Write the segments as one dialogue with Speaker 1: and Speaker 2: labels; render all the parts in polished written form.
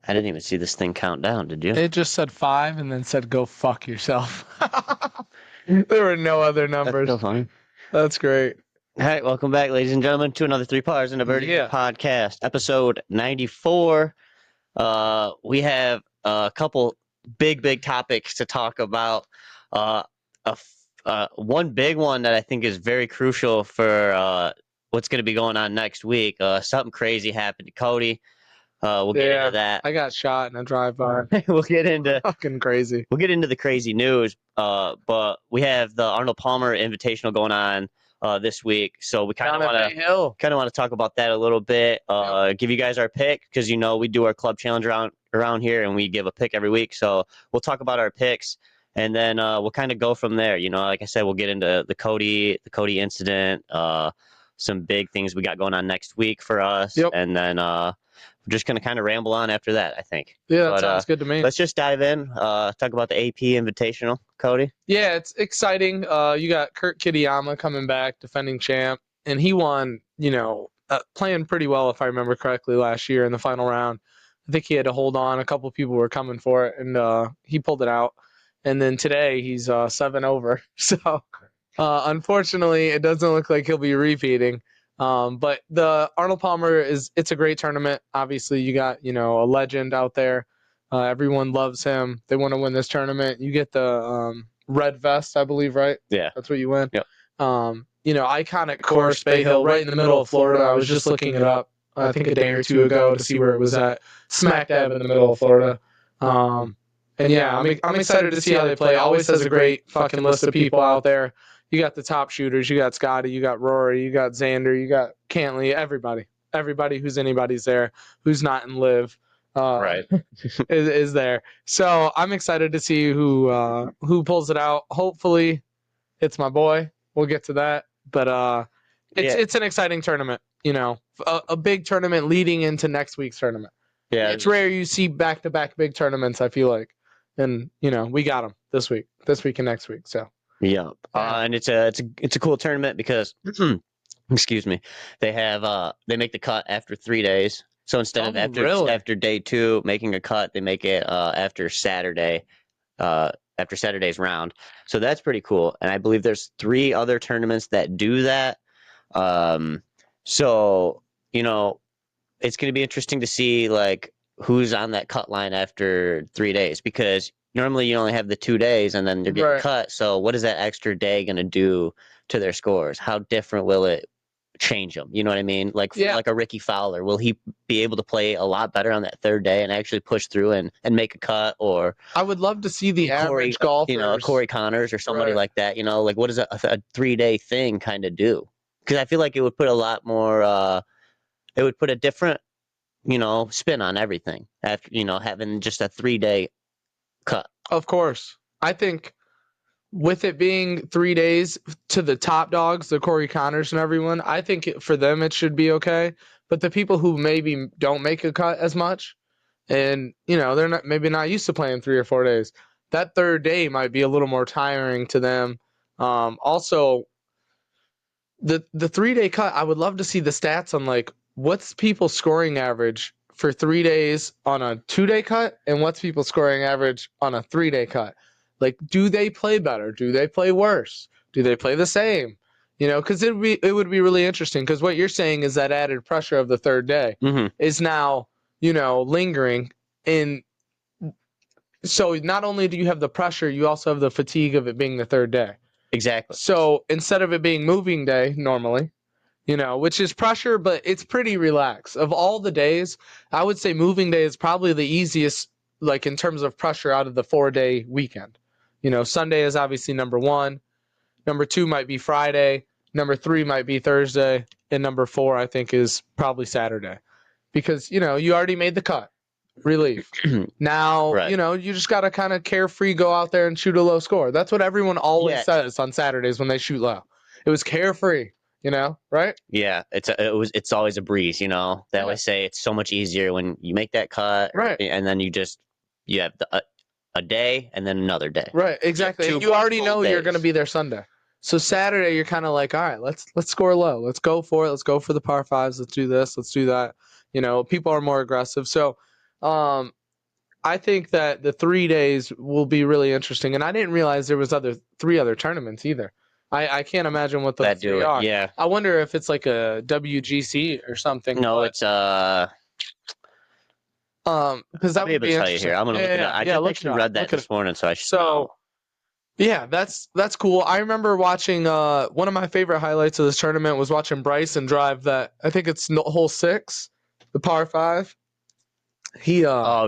Speaker 1: I didn't even see this thing count down, did you?
Speaker 2: It just said 5 and then said go fuck yourself. There were no other
Speaker 1: That's
Speaker 2: numbers.
Speaker 1: so funny.
Speaker 2: That's great.
Speaker 1: All right, welcome back, ladies and gentlemen, to another 3 Pars in a Birdie podcast, episode 94. We have a couple big topics to talk about. One big one that I think is very crucial for what's going to be going on next week. Something crazy happened to Kody. We'll get into that.
Speaker 2: I got shot in a drive-by.
Speaker 1: We'll get into
Speaker 2: fucking crazy.
Speaker 1: We'll get into the crazy news. But we have the Arnold Palmer Invitational going on this week, so we kind of want to talk about that a little bit. Give you guys our pick because we do our club challenge around here, and we give a pick every week. So we'll talk about our picks, and then we'll kind of go from there. Like I said, we'll get into the Kody incident, some big things we got going on next week for us, and then we're just going to kind of ramble on after that, I think.
Speaker 2: Yeah, that sounds good to me.
Speaker 1: Let's just dive in, talk about the AP Invitational. Kody?
Speaker 2: Yeah, it's exciting. You got Kurt Kitayama coming back, defending champ, and he won, playing pretty well, if I remember correctly, last year in the final round. I think he had to hold on. A couple people were coming for it, and he pulled it out. And then today, he's 7 over. So, unfortunately, it doesn't look like he'll be repeating. But the Arnold Palmer it's a great tournament. Obviously, you got, a legend out there. Everyone loves him. They want to win this tournament. You get the red vest, I believe, right?
Speaker 1: Yeah.
Speaker 2: That's what you win.
Speaker 1: Yep.
Speaker 2: Iconic course, Bay Hill, right in the middle of Florida. I was just looking it up, I think a day or two ago to see where it was at. Smack dab in the middle of Florida. And yeah, I'm excited to see how they play. Always has a great fucking list of people out there. You got the top shooters. You got Scotty. You got Rory. You got Xander. You got Cantley. Everybody who's anybody's there who's not in live.
Speaker 1: Right.
Speaker 2: is there. So I'm excited to see who pulls it out. Hopefully it's my boy. We'll get to that. But it's an exciting tournament, a big tournament leading into next week's tournament.
Speaker 1: Yeah.
Speaker 2: It's rare you see back-to-back big tournaments, I feel like. And, we got them this week and next week. So.
Speaker 1: Yeah. And it's a cool tournament because excuse me, they make the cut after 3 days. So instead of after day 2 making a cut, they make it after Saturday's round. So that's pretty cool. And I believe there's 3 other tournaments that do that. So, it's going to be interesting to see like who's on that cut line after 3 days, because normally you only have the 2 days and then they're getting cut. So what is that extra day going to do to their scores? How different will it change them? You know what I mean? Like a Ricky Fowler, will he be able to play a lot better on that 3rd day and actually push through and make a cut? Or
Speaker 2: I would love to see the average golfers,
Speaker 1: Corey Connors or somebody like that. Like what does a 3-day thing kind of do? Because I feel like it would put a lot more. It would put a different, spin on everything after having just a 3-day cut.
Speaker 2: Of course, I think with it being 3 days to the top dogs, the Corey Connors and everyone, I think for them it should be okay. But the people who maybe don't make a cut as much, and they're not used to playing 3 or 4 days, that 3rd day might be a little more tiring to them. Also, the 3-day cut, I would love to see the stats on like what's people's scoring average for 3 days on a 2-day cut, and what's people's scoring average on a 3-day cut. Like, do they play better? Do they play worse? Do they play the same? Because it would be really interesting. Because what you're saying is that added pressure of the 3rd day is now, lingering. And so not only do you have the pressure, you also have the fatigue of it being the 3rd day.
Speaker 1: Exactly.
Speaker 2: So instead of it being moving day normally, which is pressure, but it's pretty relaxed. Of all the days, I would say moving day is probably the easiest, like in terms of pressure out of the 4-day weekend. Sunday is obviously number 1. Number 2 might be Friday. Number 3 might be Thursday. And number 4, I think, is probably Saturday. Because, you already made the cut. Relief. Now, you just got to kind of carefree go out there and shoot a low score. That's what everyone always says on Saturdays when they shoot low. It was carefree. Right?
Speaker 1: Yeah, it's always a breeze. They always say it's so much easier when you make that cut,
Speaker 2: right?
Speaker 1: And then you have a day and then another day.
Speaker 2: Right, exactly. You already know you're going to be there Sunday. So Saturday, you're kind of like, all right, let's score low. Let's go for it. Let's go for the par 5s. Let's do this. Let's do that. People are more aggressive. So I think that the 3 days will be really interesting, and I didn't realize there was 3 other tournaments either. I can't imagine what those three are.
Speaker 1: Yeah.
Speaker 2: I wonder if it's like a WGC or something.
Speaker 1: No, it's
Speaker 2: because that would be interesting.
Speaker 1: Here. I'm gonna look it up. I just actually read that this morning, so I should.
Speaker 2: So, yeah, that's cool. I remember watching. One of my favorite highlights of this tournament was watching Bryson drive that. I think it's hole 6, the par 5. He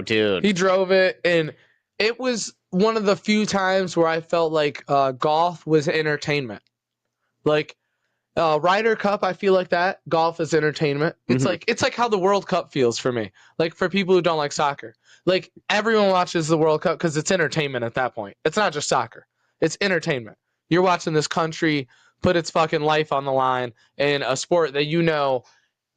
Speaker 1: dude,
Speaker 2: he drove it, and it was one of the few times where I felt like golf was entertainment. Like Ryder Cup, I feel like that. Golf is entertainment. It's like how the World Cup feels for me. Like for people who don't like soccer, like everyone watches the World Cup because it's entertainment at that point. It's not just soccer; it's entertainment. You're watching this country put its fucking life on the line in a sport that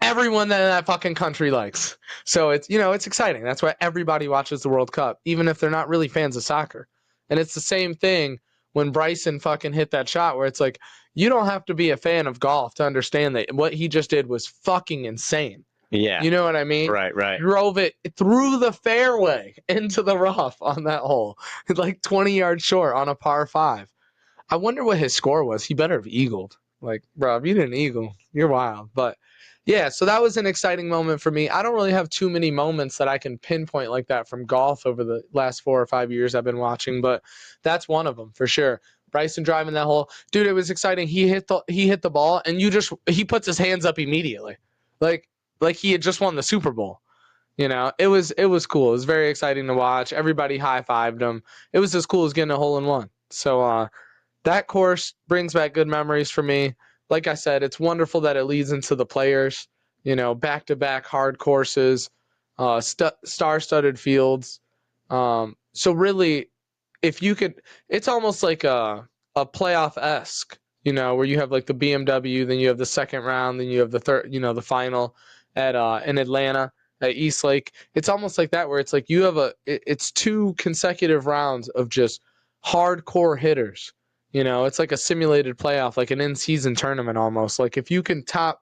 Speaker 2: everyone in that fucking country likes. So it's exciting. That's why everybody watches the World Cup, even if they're not really fans of soccer. And it's the same thing when Bryson fucking hit that shot where it's like, you don't have to be a fan of golf to understand that what he just did was fucking insane.
Speaker 1: Yeah.
Speaker 2: You know what I mean?
Speaker 1: Right.
Speaker 2: Drove it through the fairway into the rough on that hole. Like 20 yards short on a par 5. I wonder what his score was. He better have eagled. Like, bro, if you didn't eagle, you're wild. But yeah, so that was an exciting moment for me. I don't really have too many moments that I can pinpoint like that from golf over the last 4 or 5 years I've been watching, but that's one of them for sure. Bryson driving that hole, dude, it was exciting. He hit the ball, and he puts his hands up immediately, like he had just won the Super Bowl. You know, it was cool. It was very exciting to watch. Everybody high-fived him. It was as cool as getting a hole-in-one. So that course brings back good memories for me. Like I said, it's wonderful that it leads into the Players, back-to-back hard courses, star-studded fields. So really, if you could, it's almost like a playoff-esque, where you have like the BMW, then you have the second round, then you have the third, the final at in Atlanta at Eastlake. It's almost like that, where it's like you have it's 2 consecutive rounds of just hardcore hitters. It's like a simulated playoff, like an in-season tournament almost. Like if you can top,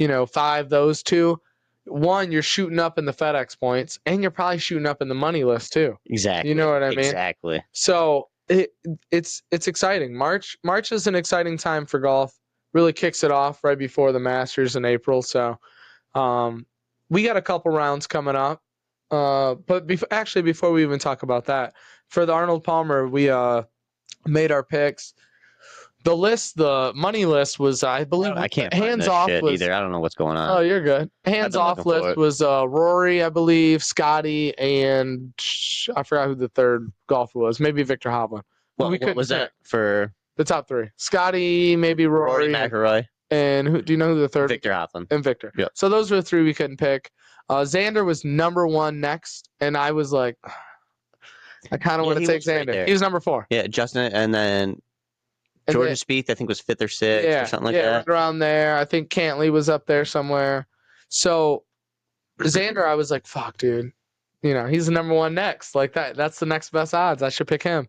Speaker 2: 5 those 2, one, you're shooting up in the FedEx points, and you're probably shooting up in the money list too.
Speaker 1: Exactly.
Speaker 2: You know what I mean?
Speaker 1: Exactly.
Speaker 2: So it's exciting. March is an exciting time for golf. Really kicks it off right before the Masters in April. So we got a couple rounds coming up. But before we even talk about that, for the Arnold Palmer, we made our picks. The money list was, I believe,
Speaker 1: I can't
Speaker 2: hands off
Speaker 1: either. I don't know what's going on.
Speaker 2: Oh, you're good. Hands off list was Rory, I believe, Scotty, and I forgot who the third golfer was. Maybe Victor Hovland.
Speaker 1: What was that for
Speaker 2: the top 3? Scotty, maybe Rory
Speaker 1: McIlroy,
Speaker 2: and do you know who the third?
Speaker 1: Victor Hovland.
Speaker 2: And Victor.
Speaker 1: Yep.
Speaker 2: So those were the 3 we couldn't pick. Xander was number 1 next, and I was like, I kind of want to take Xander. Right, he was number 4.
Speaker 1: Yeah, Justin, and then Jordan Spieth, I think, was 5th or 6th or something like that.
Speaker 2: Yeah, right around there. I think Cantley was up there somewhere. So Xander, I was like, fuck, dude. He's the number 1 next. Like that's the next best odds. I should pick him.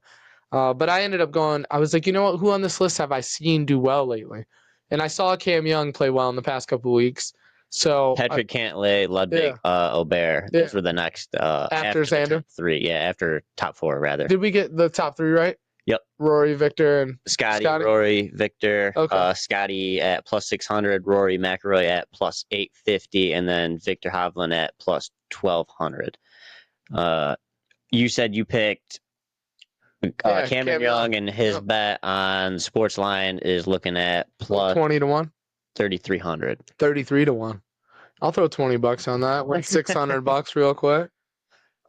Speaker 2: But I ended up going, I was like, you know what? Who on this list have I seen do well lately? And I saw Cam Young play well in the past couple of weeks. So
Speaker 1: Patrick Cantlay, Ludwig, Aubert. Those were the next
Speaker 2: after Xander?
Speaker 1: Top 3. Yeah, after top 4, rather.
Speaker 2: Did we get the top 3 right?
Speaker 1: Yep.
Speaker 2: Rory, Victor, and
Speaker 1: Scotty. Rory, Victor.
Speaker 2: Okay.
Speaker 1: Scotty at plus 600, Rory McIlroy at plus 850, and then Victor Hovland at plus 1200. You said you picked Cameron Young, and his bet on Sportsline is looking at plus
Speaker 2: 20 to 1.
Speaker 1: 3,300.
Speaker 2: 33 to 1. I'll throw $20 on that. Went $600 real quick.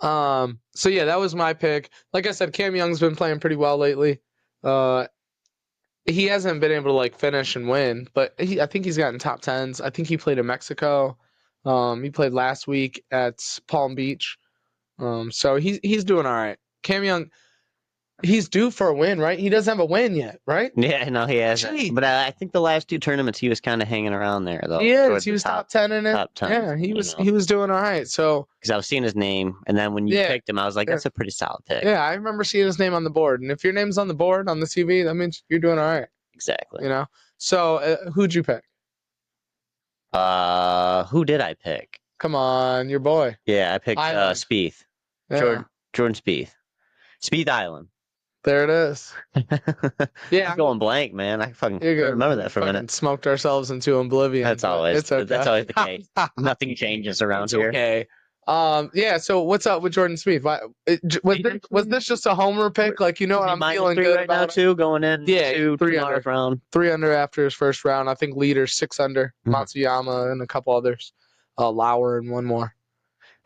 Speaker 2: So yeah, that was my pick. Like I said, Cam Young's been playing pretty well lately. He hasn't been able to finish and win, but I think he's gotten top 10s. I think he played in Mexico. He played last week at Palm Beach. So he's doing all right. Cam Young, he's due for a win, right? He doesn't have a win yet, right?
Speaker 1: Yeah, no, he hasn't. But I think the last 2 tournaments he was kind of hanging around there, though.
Speaker 2: He is. He was top 10 in it.
Speaker 1: Top 10.
Speaker 2: Yeah, he was doing all right. So
Speaker 1: because I was seeing his name, and then when you picked him, I was like, that's a pretty solid pick.
Speaker 2: Yeah, I remember seeing his name on the board, and if your name's on the board on the TV, that means you're doing all right.
Speaker 1: Exactly.
Speaker 2: So who'd you pick?
Speaker 1: Who did I pick?
Speaker 2: Come on, your boy.
Speaker 1: Yeah, I picked Spieth.
Speaker 2: Yeah.
Speaker 1: Jordan Spieth. Spieth Island.
Speaker 2: There it is.
Speaker 1: Yeah, I'm going blank, man. I fucking remember that for a minute.
Speaker 2: Smoked ourselves into oblivion.
Speaker 1: That's always the case. Nothing changes around here.
Speaker 2: Okay. Yeah. So what's up with Jordan Spieth? Was this just a homer pick? Like, you know what, I'm feeling good
Speaker 1: right now too, going in.
Speaker 2: Yeah,
Speaker 1: 3 under round.
Speaker 2: 3 under after his first round. I think leader 6 under. Matsuyama and a couple others. Lauer and one more.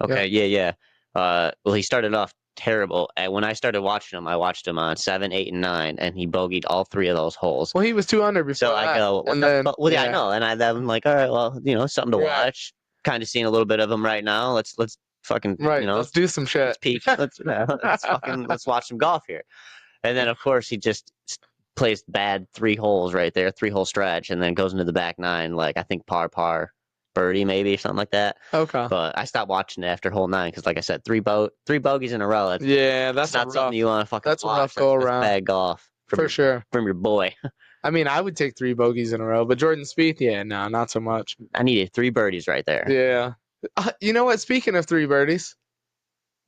Speaker 1: Okay. Yeah. Well, he started off terrible. And when I started watching him, I watched him on 7, 8, and 9, and he bogeyed all 3 of those holes.
Speaker 2: Well, he was 2 under before. So
Speaker 1: I go, what the fuck? Well, yeah, I know. And I'm like, all right, well, something to watch. Kind of seeing a little bit of him right now. Let's fucking let's
Speaker 2: do some shit.
Speaker 1: Let's peek. Let's watch some golf here. And then of course he just plays bad 3 holes right there, 3-hole stretch, and then goes into the back 9, like I think par, birdie maybe, something like that.
Speaker 2: Okay.
Speaker 1: But I stopped watching it after hole 9 because, like I said, 3 bogeys in a row.
Speaker 2: That's
Speaker 1: not something you want to fucking.
Speaker 2: That's
Speaker 1: watch.
Speaker 2: A rough go around.
Speaker 1: Bad golf
Speaker 2: for sure
Speaker 1: from your boy.
Speaker 2: I mean, I would take 3 bogeys in a row, but Jordan Spieth, no, not so much.
Speaker 1: I needed 3 birdies right there.
Speaker 2: Yeah. You know what? Speaking of 3 birdies,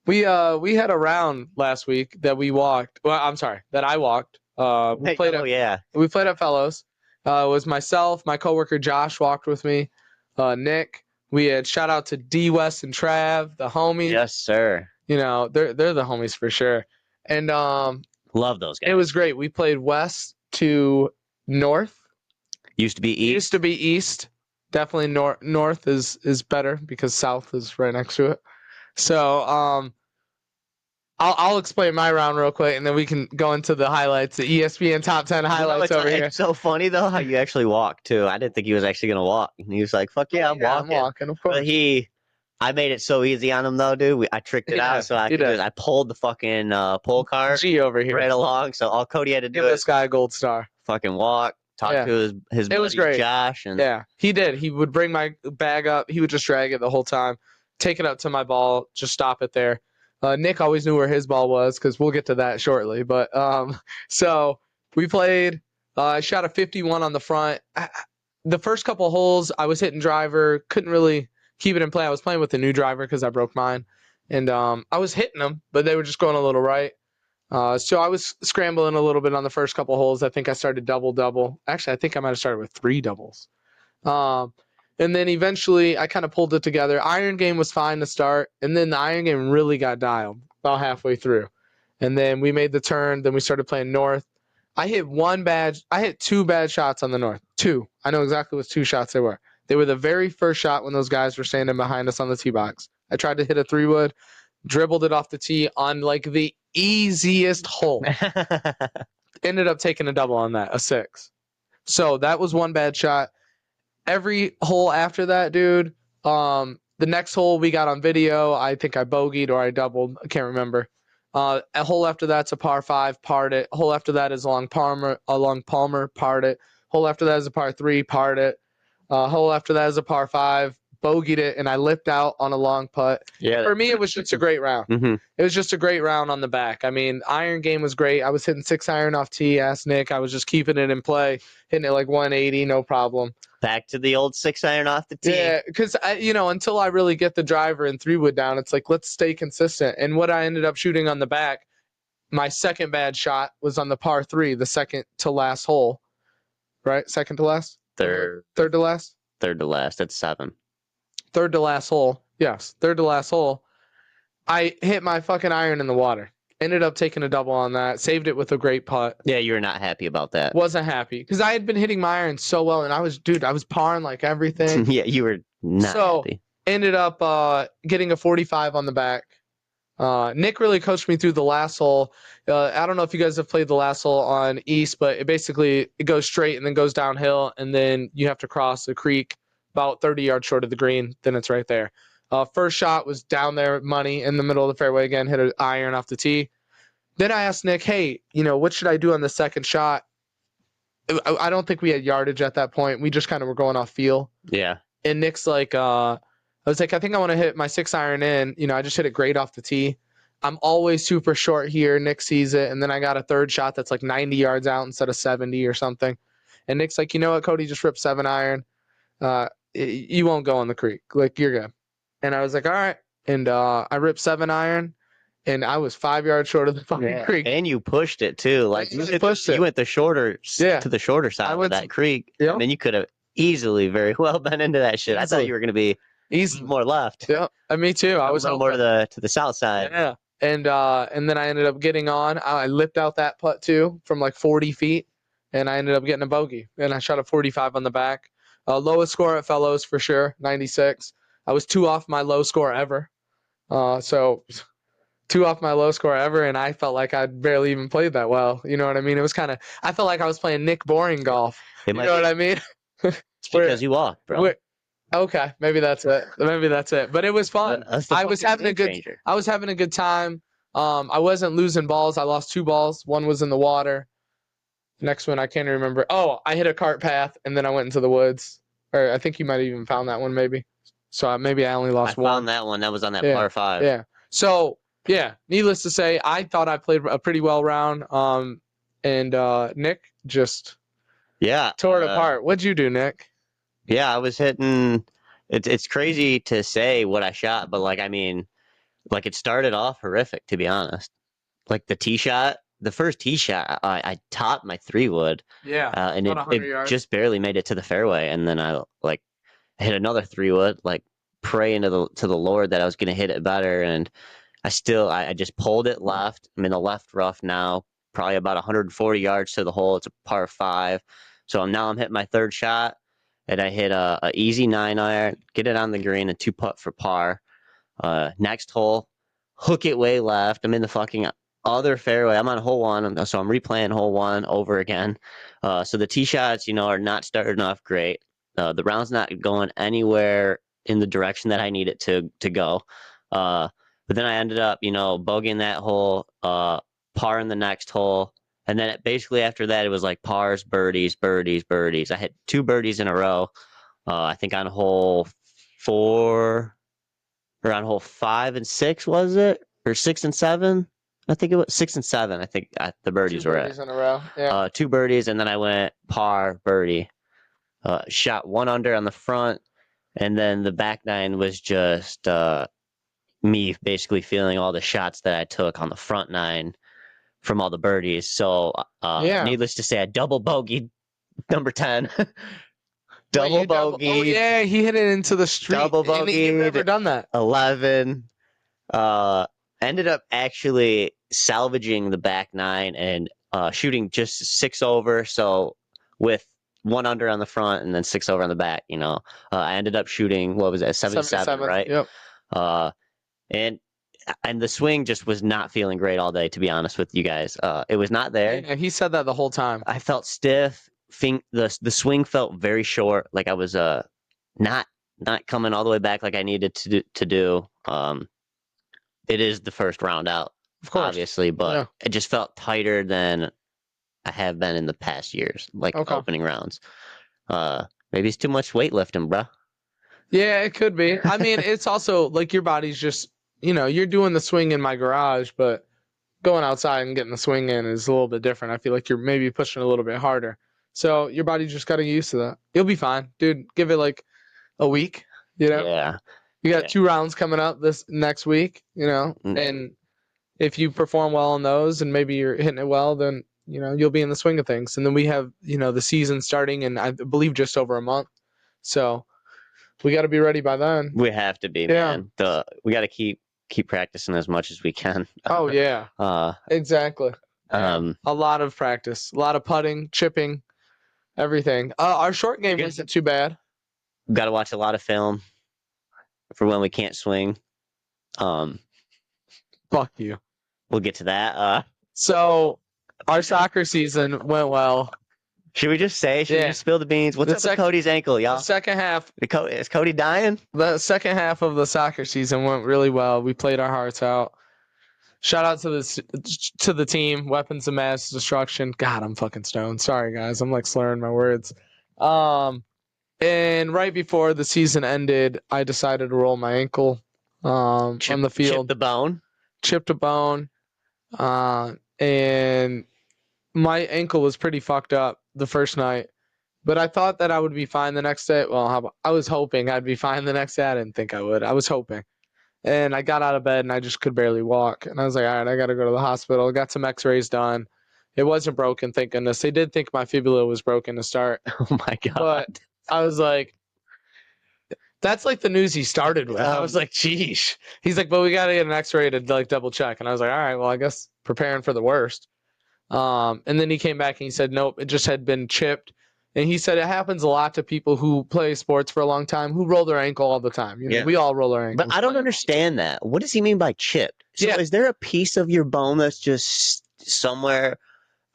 Speaker 2: we had a round last week that we walked. Well, I'm sorry, that I walked. We played at Fellows. It was myself, my coworker Josh walked with me, Nick. We had shout out to D West and Trav, the homies.
Speaker 1: Yes, sir.
Speaker 2: They're the homies for sure. And
Speaker 1: love those guys.
Speaker 2: It was great. We played west to north.
Speaker 1: Used to be
Speaker 2: east. Definitely north is better because south is right next to it. So I'll explain my round real quick, and then we can go into the highlights, the ESPN top 10 highlights over here.
Speaker 1: It's so funny though how you actually walked too. I didn't think he was actually gonna walk. And he was like, "Fuck yeah, I'm walking."
Speaker 2: I'm walking, of course.
Speaker 1: But I made it so easy on him though, dude. I tricked it out, so I pulled the fucking pull cart
Speaker 2: G over here
Speaker 1: right along. So all Kody had to do
Speaker 2: give this guy a gold star.
Speaker 1: Fucking walk. Talk to his buddy,
Speaker 2: it was great.
Speaker 1: Josh. And
Speaker 2: he did. He would bring my bag up. He would just drag it the whole time, take it up to my ball, just stop it there. Nick always knew where his ball was because we'll get to that shortly. But so we played. I shot a 51 on the front. The first couple of holes, I was hitting driver. Couldn't really keep it in play. I was playing with a new driver because I broke mine. And I was hitting them, but they were just going a little right. So I was scrambling a little bit on the first couple holes. I think I started double. Actually, I think I might have started with 3 doubles. And then eventually I kind of pulled it together. Iron game was fine to start. And then the iron game really got dialed about halfway through. And then we made the turn. Then we started playing north. I hit 2 bad shots on the north. 2. I know exactly what 2 shots they were. They were the very first shot when those guys were standing behind us on the tee box. I tried to hit a 3-wood, dribbled it off the tee on like the easiest hole. Ended up taking a double on that, a 6. So that was 1 bad shot. Every hole after that, dude, the next hole we got on video, I think I bogeyed or I doubled. I can't remember. A hole after that's a par 5, parred it. Hole after that is along Palmer, parred it. Hole after that is a par 3, parred it. Hole after that is a par 5, bogeyed it, and I lipped out on a long putt. Yeah. For me, it was just a great round. Mm-hmm. It was just a great round on the back. I mean, iron game was great. I was hitting 6 iron off tee, asked Nick. I was just keeping it in play, hitting it like 180, no problem.
Speaker 1: Back to the old 6 iron off the tee.
Speaker 2: Yeah, because until I really get the driver and 3-wood down, it's like let's stay consistent. And what I ended up shooting on the back, my second bad shot was on the par 3, the second to last hole. Right, second to last. Third to last.
Speaker 1: Third to last. That's 7.
Speaker 2: Third to last hole. Yes, third to last hole. I hit my fucking iron in the water. Ended up taking a double on that. Saved it with a great putt.
Speaker 1: Yeah, you were not happy about that.
Speaker 2: Wasn't happy because I had been hitting my iron so well, and I was parring like everything.
Speaker 1: Yeah, you were not happy.
Speaker 2: Ended up getting a 45 on the back. Nick really coached me through the last hole. I don't know if you guys have played the last hole on East, but it goes straight and then goes downhill, and then you have to cross the creek about 30 yards short of the green. Then it's right there. First shot was down there, money, in the middle of the fairway again, hit an iron off the tee. Then I asked Nick, hey, what should I do on the second shot? I don't think we had yardage at that point. We just kind of were going off feel.
Speaker 1: Yeah.
Speaker 2: And Nick's like, I was like, I think I want to hit my 6 iron in. I just hit it great off the tee. I'm always super short here. Nick sees it. And then I got a third shot that's like 90 yards out instead of 70 or something. And Nick's like, you know what, Kody, just ripped 7 iron. You won't go on the creek. Like, you're good. And I was like, all right. And I ripped 7-iron, and I was 5 yards short of the fucking creek.
Speaker 1: And you pushed it too. Like you went the shorter to the shorter side of that creek. Yep. And then you could have easily very well been into that shit. I thought you were gonna be more left.
Speaker 2: Yeah, me too. I was
Speaker 1: a little more to the south side.
Speaker 2: Yeah. And then I ended up getting on. I lipped out that putt too from like 40 feet, and I ended up getting a bogey. And I shot a 45 on the back. Lowest score at Fellows for sure, 96. I was 2 off my low score ever. So 2 off my low score ever, and I felt like I'd barely even played that well. You know what I mean? It was kind of, I felt like I was playing Nick Boring golf. You know what I mean?
Speaker 1: It's because you walked, bro.
Speaker 2: Okay, maybe that's it. But it was fun. I was having a good time. I wasn't losing balls. I lost 2 balls. One was in the water. Next one I can't remember. Oh, I hit a cart path and then I went into the woods. Or I think you might have even found that one maybe. So maybe I only lost one.
Speaker 1: I found that one. That was on that par 5.
Speaker 2: Yeah. So yeah, needless to say, I thought I played a pretty well round. And Nick just tore it apart. What'd you do, Nick?
Speaker 1: Yeah, I was hitting. It's crazy to say what I shot, but like I mean, like it started off horrific, to be honest. Like the tee shot, the first tee shot, I topped my 3-wood.
Speaker 2: Yeah,
Speaker 1: and it just barely made it to the fairway, and then I hit another 3-wood, like praying to the Lord that I was gonna hit it better, and I just pulled it left. I'm in the left rough now, probably about 140 yards to the hole. It's a par 5, so now I'm hitting my 3rd shot. And I hit a easy 9-iron, get it on the green, and 2-putt for par. Next hole, hook it way left. I'm in the fucking other fairway. I'm on hole 1, so I'm replaying hole 1 over again. So the tee shots, are not starting off great. The round's not going anywhere in the direction that I need it to go. But then I ended up, bogeying that hole, par in the next hole. And then basically after that, it was like pars, birdies, birdies, birdies. I hit 2 birdies in a row. I think on hole 4 or on hole 5 and 6, was it? Or 6 and 7? I think it was 6 and 7. I think the birdies were at.
Speaker 2: 2 birdies in a row. Yeah.
Speaker 1: 2 birdies, and then I went par, birdie. Shot 1 under on the front, and then the back 9 was just me basically feeling all the shots that I took on the front 9 from all the birdies. So needless to say, I double bogeyed number 10. Double bogey.
Speaker 2: Oh yeah, he hit it into the street.
Speaker 1: Double bogey.
Speaker 2: You've never done that.
Speaker 1: 11. Ended up actually salvaging the back 9 and shooting just 6 over. So with 1 under on the front and then 6 over on the back, I ended up shooting, what was it, 77, right?
Speaker 2: Yep.
Speaker 1: And the swing just was not feeling great all day, to be honest with you guys. It was not there.
Speaker 2: Yeah, he said that the whole time.
Speaker 1: I felt stiff. The swing felt very short. Like I was not coming all the way back like I needed to do. It is the first round out,
Speaker 2: of course,
Speaker 1: obviously, but it just felt tighter than I have been in the past years, like opening rounds. Maybe it's too much weightlifting, bro.
Speaker 2: Yeah, it could be. I mean, it's also like your body's just, you're doing the swing in my garage, but going outside and getting the swing in is a little bit different. I feel like you're maybe pushing a little bit harder. So your body just got to get used to that. You'll be fine, dude. Give it like a week,
Speaker 1: Yeah.
Speaker 2: You got 2 rounds coming up this next week, and if you perform well on those and maybe you're hitting it well, then, you'll be in the swing of things. And then we have, the season starting in, I believe, just over a month. So we got to be ready by then.
Speaker 1: We have to be, man. We got to keep practicing as much as we can.
Speaker 2: Oh yeah. Exactly. A lot of practice, a lot of putting, chipping, everything. Our short game isn't too bad.
Speaker 1: Got to watch a lot of film for when we can't swing.
Speaker 2: Fuck you.
Speaker 1: We'll get to that.
Speaker 2: So our soccer season went well.
Speaker 1: Should we just say? Should we just spill the beans? What's up with Kody's ankle, y'all?
Speaker 2: The second half.
Speaker 1: Is Kody dying?
Speaker 2: The second half of the soccer season went really well. We played our hearts out. Shout out to the team, Weapons of Mass Destruction. God, I'm fucking stoned. Sorry, guys. I'm like slurring my words. And right before the season ended, I decided to roll my ankle on the field. Chipped a bone. And my ankle was pretty fucked up the first night. But I thought that I would be fine the next day. Well, I was hoping I'd be fine the next day. I didn't think I would. I was hoping. And I got out of bed and I just could barely walk. And I was like, all right, I got to go to the hospital. I got some x-rays done. It wasn't broken, thank goodness. They did think my fibula was broken to start.
Speaker 1: Oh, my God.
Speaker 2: But I was like, that's like the news he started with. I was like, geesh. He's like, but we got to get an x-ray to like double check. And I was like, all right, well, I guess preparing for the worst. And then he came back and he said, nope, it just had been chipped. And he said it happens a lot to people who play sports for a long time, who roll their ankle all the time. You know, we all roll our ankles.
Speaker 1: But I don't understand that. What does he mean by chipped? So is there a piece of your bone that's just somewhere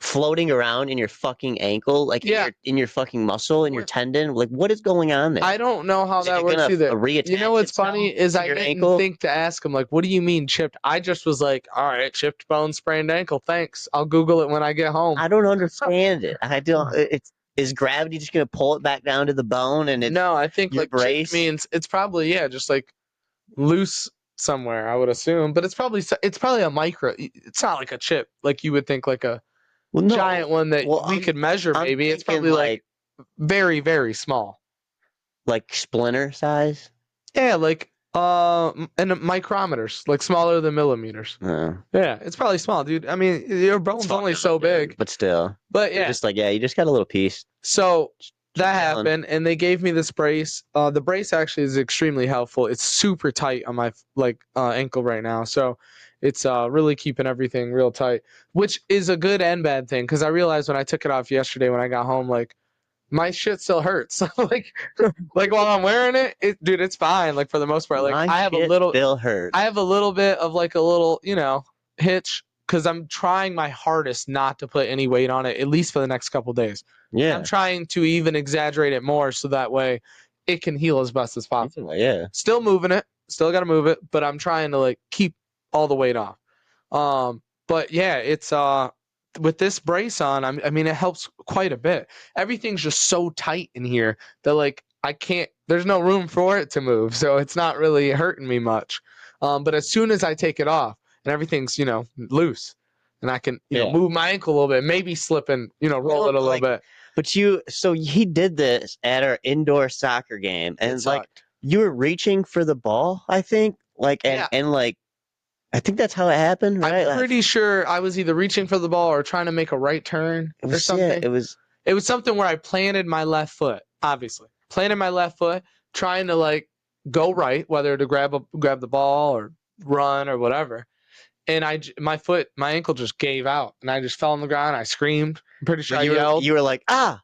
Speaker 1: floating around in your fucking ankle, like in your fucking muscle, in your tendon? Like, what is going on there?
Speaker 2: I don't know how that works either. You know what's funny is I didn't think to ask him, like, what do you mean chipped? I just was like, all right, chipped bone, sprained ankle. Thanks. I'll Google it when I get home.
Speaker 1: I don't understand it. I don't. Is gravity just gonna pull it back down to the bone? And
Speaker 2: no, I think like chipped means it's probably just like loose somewhere. I would assume, but it's probably a micro. It's not like a chip like you would think, like a giant one that we could measure. Maybe it's probably like very, very small,
Speaker 1: like splinter size.
Speaker 2: Yeah, like and micrometers, like smaller than millimeters. Yeah, it's probably small, dude. I mean, your bone's only so big,
Speaker 1: but still.
Speaker 2: But
Speaker 1: just like you just got a little piece.
Speaker 2: So that happened, and they gave me this brace. The brace actually is extremely helpful. It's super tight on my ankle right now, so it's really keeping everything real tight, which is a good and bad thing, because I realized when I took it off yesterday when I got home, like, my shit still hurts. like while I'm wearing it, dude, it's fine. Like, for the most part, like I have a little
Speaker 1: still hurt.
Speaker 2: I have a little bit of like a little, hitch, because I'm trying my hardest not to put any weight on it, at least for the next couple days.
Speaker 1: Yeah.
Speaker 2: I'm trying to even exaggerate it more so that way it can heal as best as possible.
Speaker 1: Yeah.
Speaker 2: Still moving it, still got to move it, but I'm trying to like keep all the weight off. But yeah, it's with this brace on, I mean, it helps quite a bit. Everything's just so tight in here that like there's no room for it to move, so it's not really hurting me much. But as soon as I take it off and everything's loose, and I can move my ankle a little bit, maybe slip and roll it a little bit.
Speaker 1: But so he did this at our indoor soccer game, and like you were reaching for the ball, I think, and like. I think that's how it happened, right?
Speaker 2: I'm pretty sure I was either reaching for the ball or trying to make a right turn or something.
Speaker 1: Yeah,
Speaker 2: it was something where I planted my left foot, obviously. Planted my left foot, trying to like go right, whether to grab the ball or run or whatever. And my ankle just gave out, and I just fell on the ground. I screamed. I'm pretty sure I yelled.
Speaker 1: You were like, ah!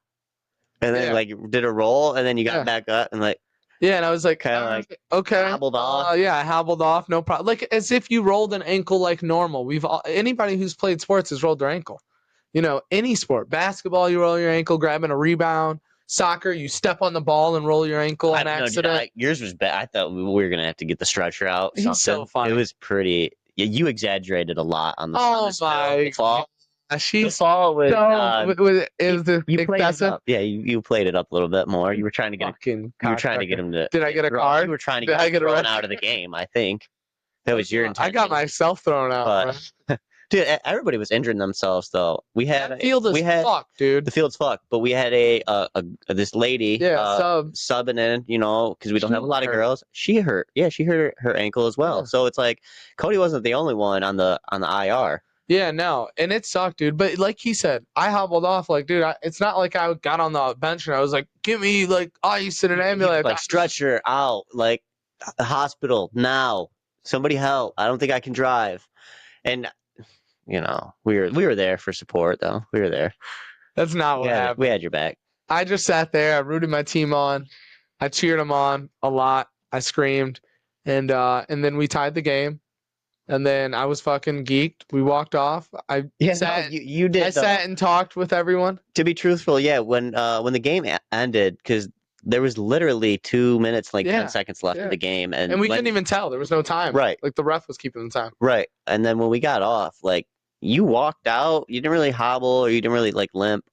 Speaker 1: And then like did a roll, and then you got back up and like.
Speaker 2: Yeah, and I was like,
Speaker 1: kind of like,
Speaker 2: okay,
Speaker 1: hobbled off.
Speaker 2: I hobbled off, no problem. Like as if you rolled an ankle like normal. Anybody who's played sports has rolled their ankle. Any sport, basketball, you roll your ankle, grabbing a rebound. Soccer, you step on the ball and roll your ankle on accident.
Speaker 1: Yours was bad. I thought we were gonna have to get the stretcher out.
Speaker 2: He's so funny.
Speaker 1: It was pretty. Yeah, you exaggerated a lot on the.
Speaker 2: Oh my
Speaker 1: fall.
Speaker 2: She's
Speaker 1: the fall was.
Speaker 2: You played it
Speaker 1: up. Yeah, you played it up a little bit more. You were trying to get. You were trying to get him to.
Speaker 2: Did I get a card?
Speaker 1: You were trying to get him thrown out of the game. I think that was your intention.
Speaker 2: I got myself thrown out.
Speaker 1: Dude, everybody was injuring themselves though. We had
Speaker 2: that field is fucked, dude.
Speaker 1: The field's fucked, but we had this lady subbing in, because we don't have a lot of girls. She hurt. Yeah, she hurt her ankle as well. Yeah. So it's like Kody wasn't the only one on the IR.
Speaker 2: Yeah, no, and it sucked, dude. But like he said, I hobbled off. Like, dude, it's not like I got on the bench and I was like, "Give me like ice and an ambulance."
Speaker 1: Like stretcher out, like the hospital now. Somebody help! I don't think I can drive. And we were there for support though. We were there.
Speaker 2: That's not what happened.
Speaker 1: We had your back.
Speaker 2: I just sat there. I rooted my team on. I cheered them on a lot. I screamed, and then we tied the game. And then I was fucking geeked. We walked off.
Speaker 1: You did.
Speaker 2: I sat and talked with everyone.
Speaker 1: To be truthful, yeah. When the game ended, because there was literally 2 minutes, 10 seconds left of the game, and
Speaker 2: we couldn't even tell. There was no time.
Speaker 1: Right.
Speaker 2: Like the ref was keeping the time.
Speaker 1: Right. And then when we got off, like you walked out, you didn't really hobble or you didn't really like limp.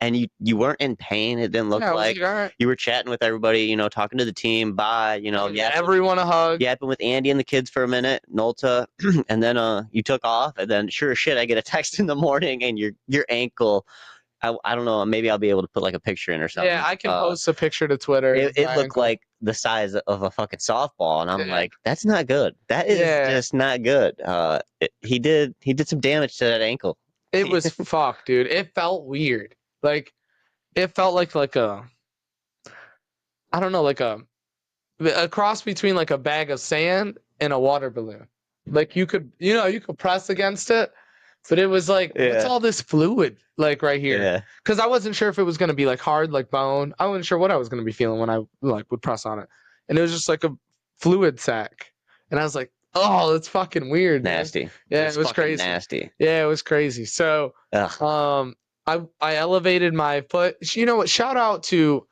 Speaker 1: And you weren't in pain. It didn't look like you were chatting with everybody, talking to the team. Bye,
Speaker 2: everyone a hug.
Speaker 1: Yapping with Andy and the kids for a minute, Nolta, and then you took off. And then sure as shit, I get a text in the morning, and your ankle I don't know. Maybe I'll be able to put like a picture in or something.
Speaker 2: Yeah, I can post a picture to Twitter.
Speaker 1: It looked like the size of a fucking softball, and I'm like, that's not good. That is just not good. He did some damage to that ankle.
Speaker 2: It was fucked, dude. It felt weird. Like it felt like a, I don't know, like a cross between like a bag of sand and a water balloon. Like you could press against it, but it was like, what's all this fluid like right here?
Speaker 1: Yeah.
Speaker 2: Because I wasn't sure if it was gonna be like hard, like bone. I wasn't sure what I was gonna be feeling when I like would press on it, and it was just like a fluid sac, and I was like, oh, that's fucking weird.
Speaker 1: Nasty.
Speaker 2: Man. Yeah, it was crazy.
Speaker 1: Nasty.
Speaker 2: Yeah, it was crazy. So, I elevated my foot. You know what? Shout out to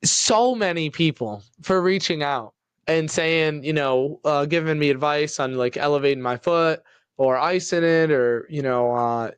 Speaker 2: so many people for reaching out and saying, giving me advice on like elevating my foot or icing it or,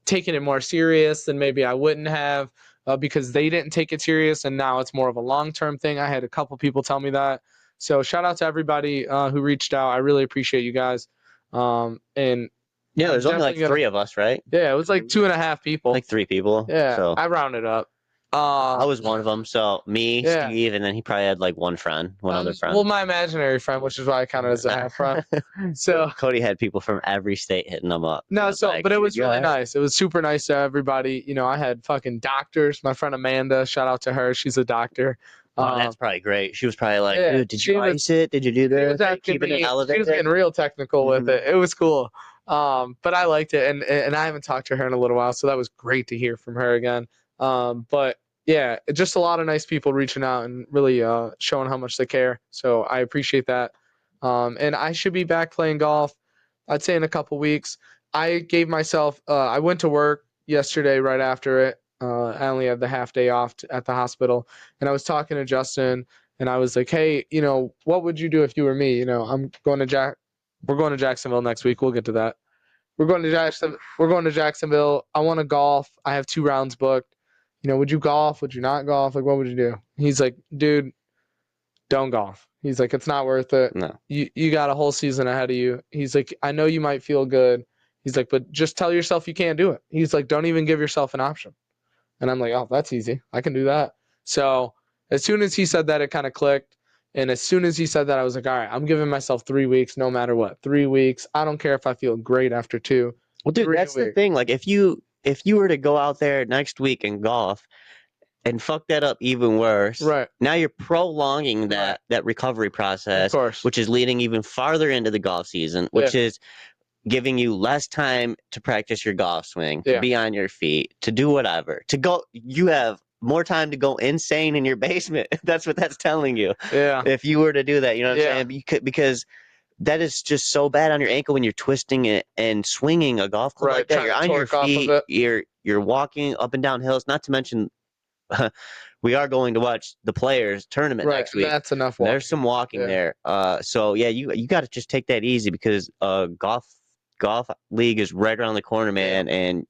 Speaker 2: taking it more serious than maybe I wouldn't have because they didn't take it serious. And now it's more of a long-term thing. I had a couple people tell me that. So shout out to everybody who reached out. I really appreciate you guys. And
Speaker 1: yeah, there's only like 3 of us, right?
Speaker 2: Yeah, it was like 2.5 people.
Speaker 1: Like 3 people.
Speaker 2: Yeah,
Speaker 1: so
Speaker 2: I rounded up.
Speaker 1: I was one of them. So me, Steve, and then he probably had like one other friend.
Speaker 2: Well, my imaginary friend, which is why I counted as a half friend. So
Speaker 1: Kody had people from every state hitting them up.
Speaker 2: No, but it was really nice. It was super nice to everybody. I had fucking doctors. My friend Amanda, shout out to her. She's a doctor.
Speaker 1: That's probably great. She was probably like, dude, did you ice it? Did you do this?
Speaker 2: She was getting real technical with it. It was cool. But I liked it, and I haven't talked to her in a little while, so that was great to hear from her again. But yeah, just a lot of nice people reaching out and really showing how much they care. So I appreciate that. And I should be back playing golf, I'd say in a couple weeks. I gave myself, I went to work yesterday right after it. I only had the half day off at the hospital. And I was talking to Justin, and I was like, hey, what would you do if you were me? We're going to Jacksonville next week. We'll get to that. We're going to Jacksonville. I want to golf. I have 2 rounds booked. Would you golf? Would you not golf? Like, what would you do? He's like, dude, don't golf. He's like, it's not worth it.
Speaker 1: No.
Speaker 2: You got a whole season ahead of you. He's like, I know you might feel good. He's like, but just tell yourself you can't do it. He's like, don't even give yourself an option. And I'm like, oh, that's easy. I can do that. So as soon as he said that, it kind of clicked. And as soon as he said that, I was like, all right, I'm giving myself 3 weeks, no matter what. 3 weeks. I don't care if I feel great after 2.
Speaker 1: Well, dude, that's the thing. Like, if you were to go out there next week and golf and fuck that up even worse,
Speaker 2: right?
Speaker 1: Now you're prolonging that recovery process,
Speaker 2: of course,
Speaker 1: which is leading even farther into the golf season, which is giving you less time to practice your golf swing, to be on your feet, to do whatever. You have more time to go insane in your basement. That's what that's telling you.
Speaker 2: Yeah.
Speaker 1: If you were to do that, you know what I'm saying? Because that is just so bad on your ankle when you're twisting it and swinging a golf club like that. You're on your feet. You're walking up and down hills. Not to mention, we are going to watch the Players tournament next week.
Speaker 2: That's enough walking.
Speaker 1: There's some walking there. So yeah, you got to just take that easy because golf league is right around the corner, man, and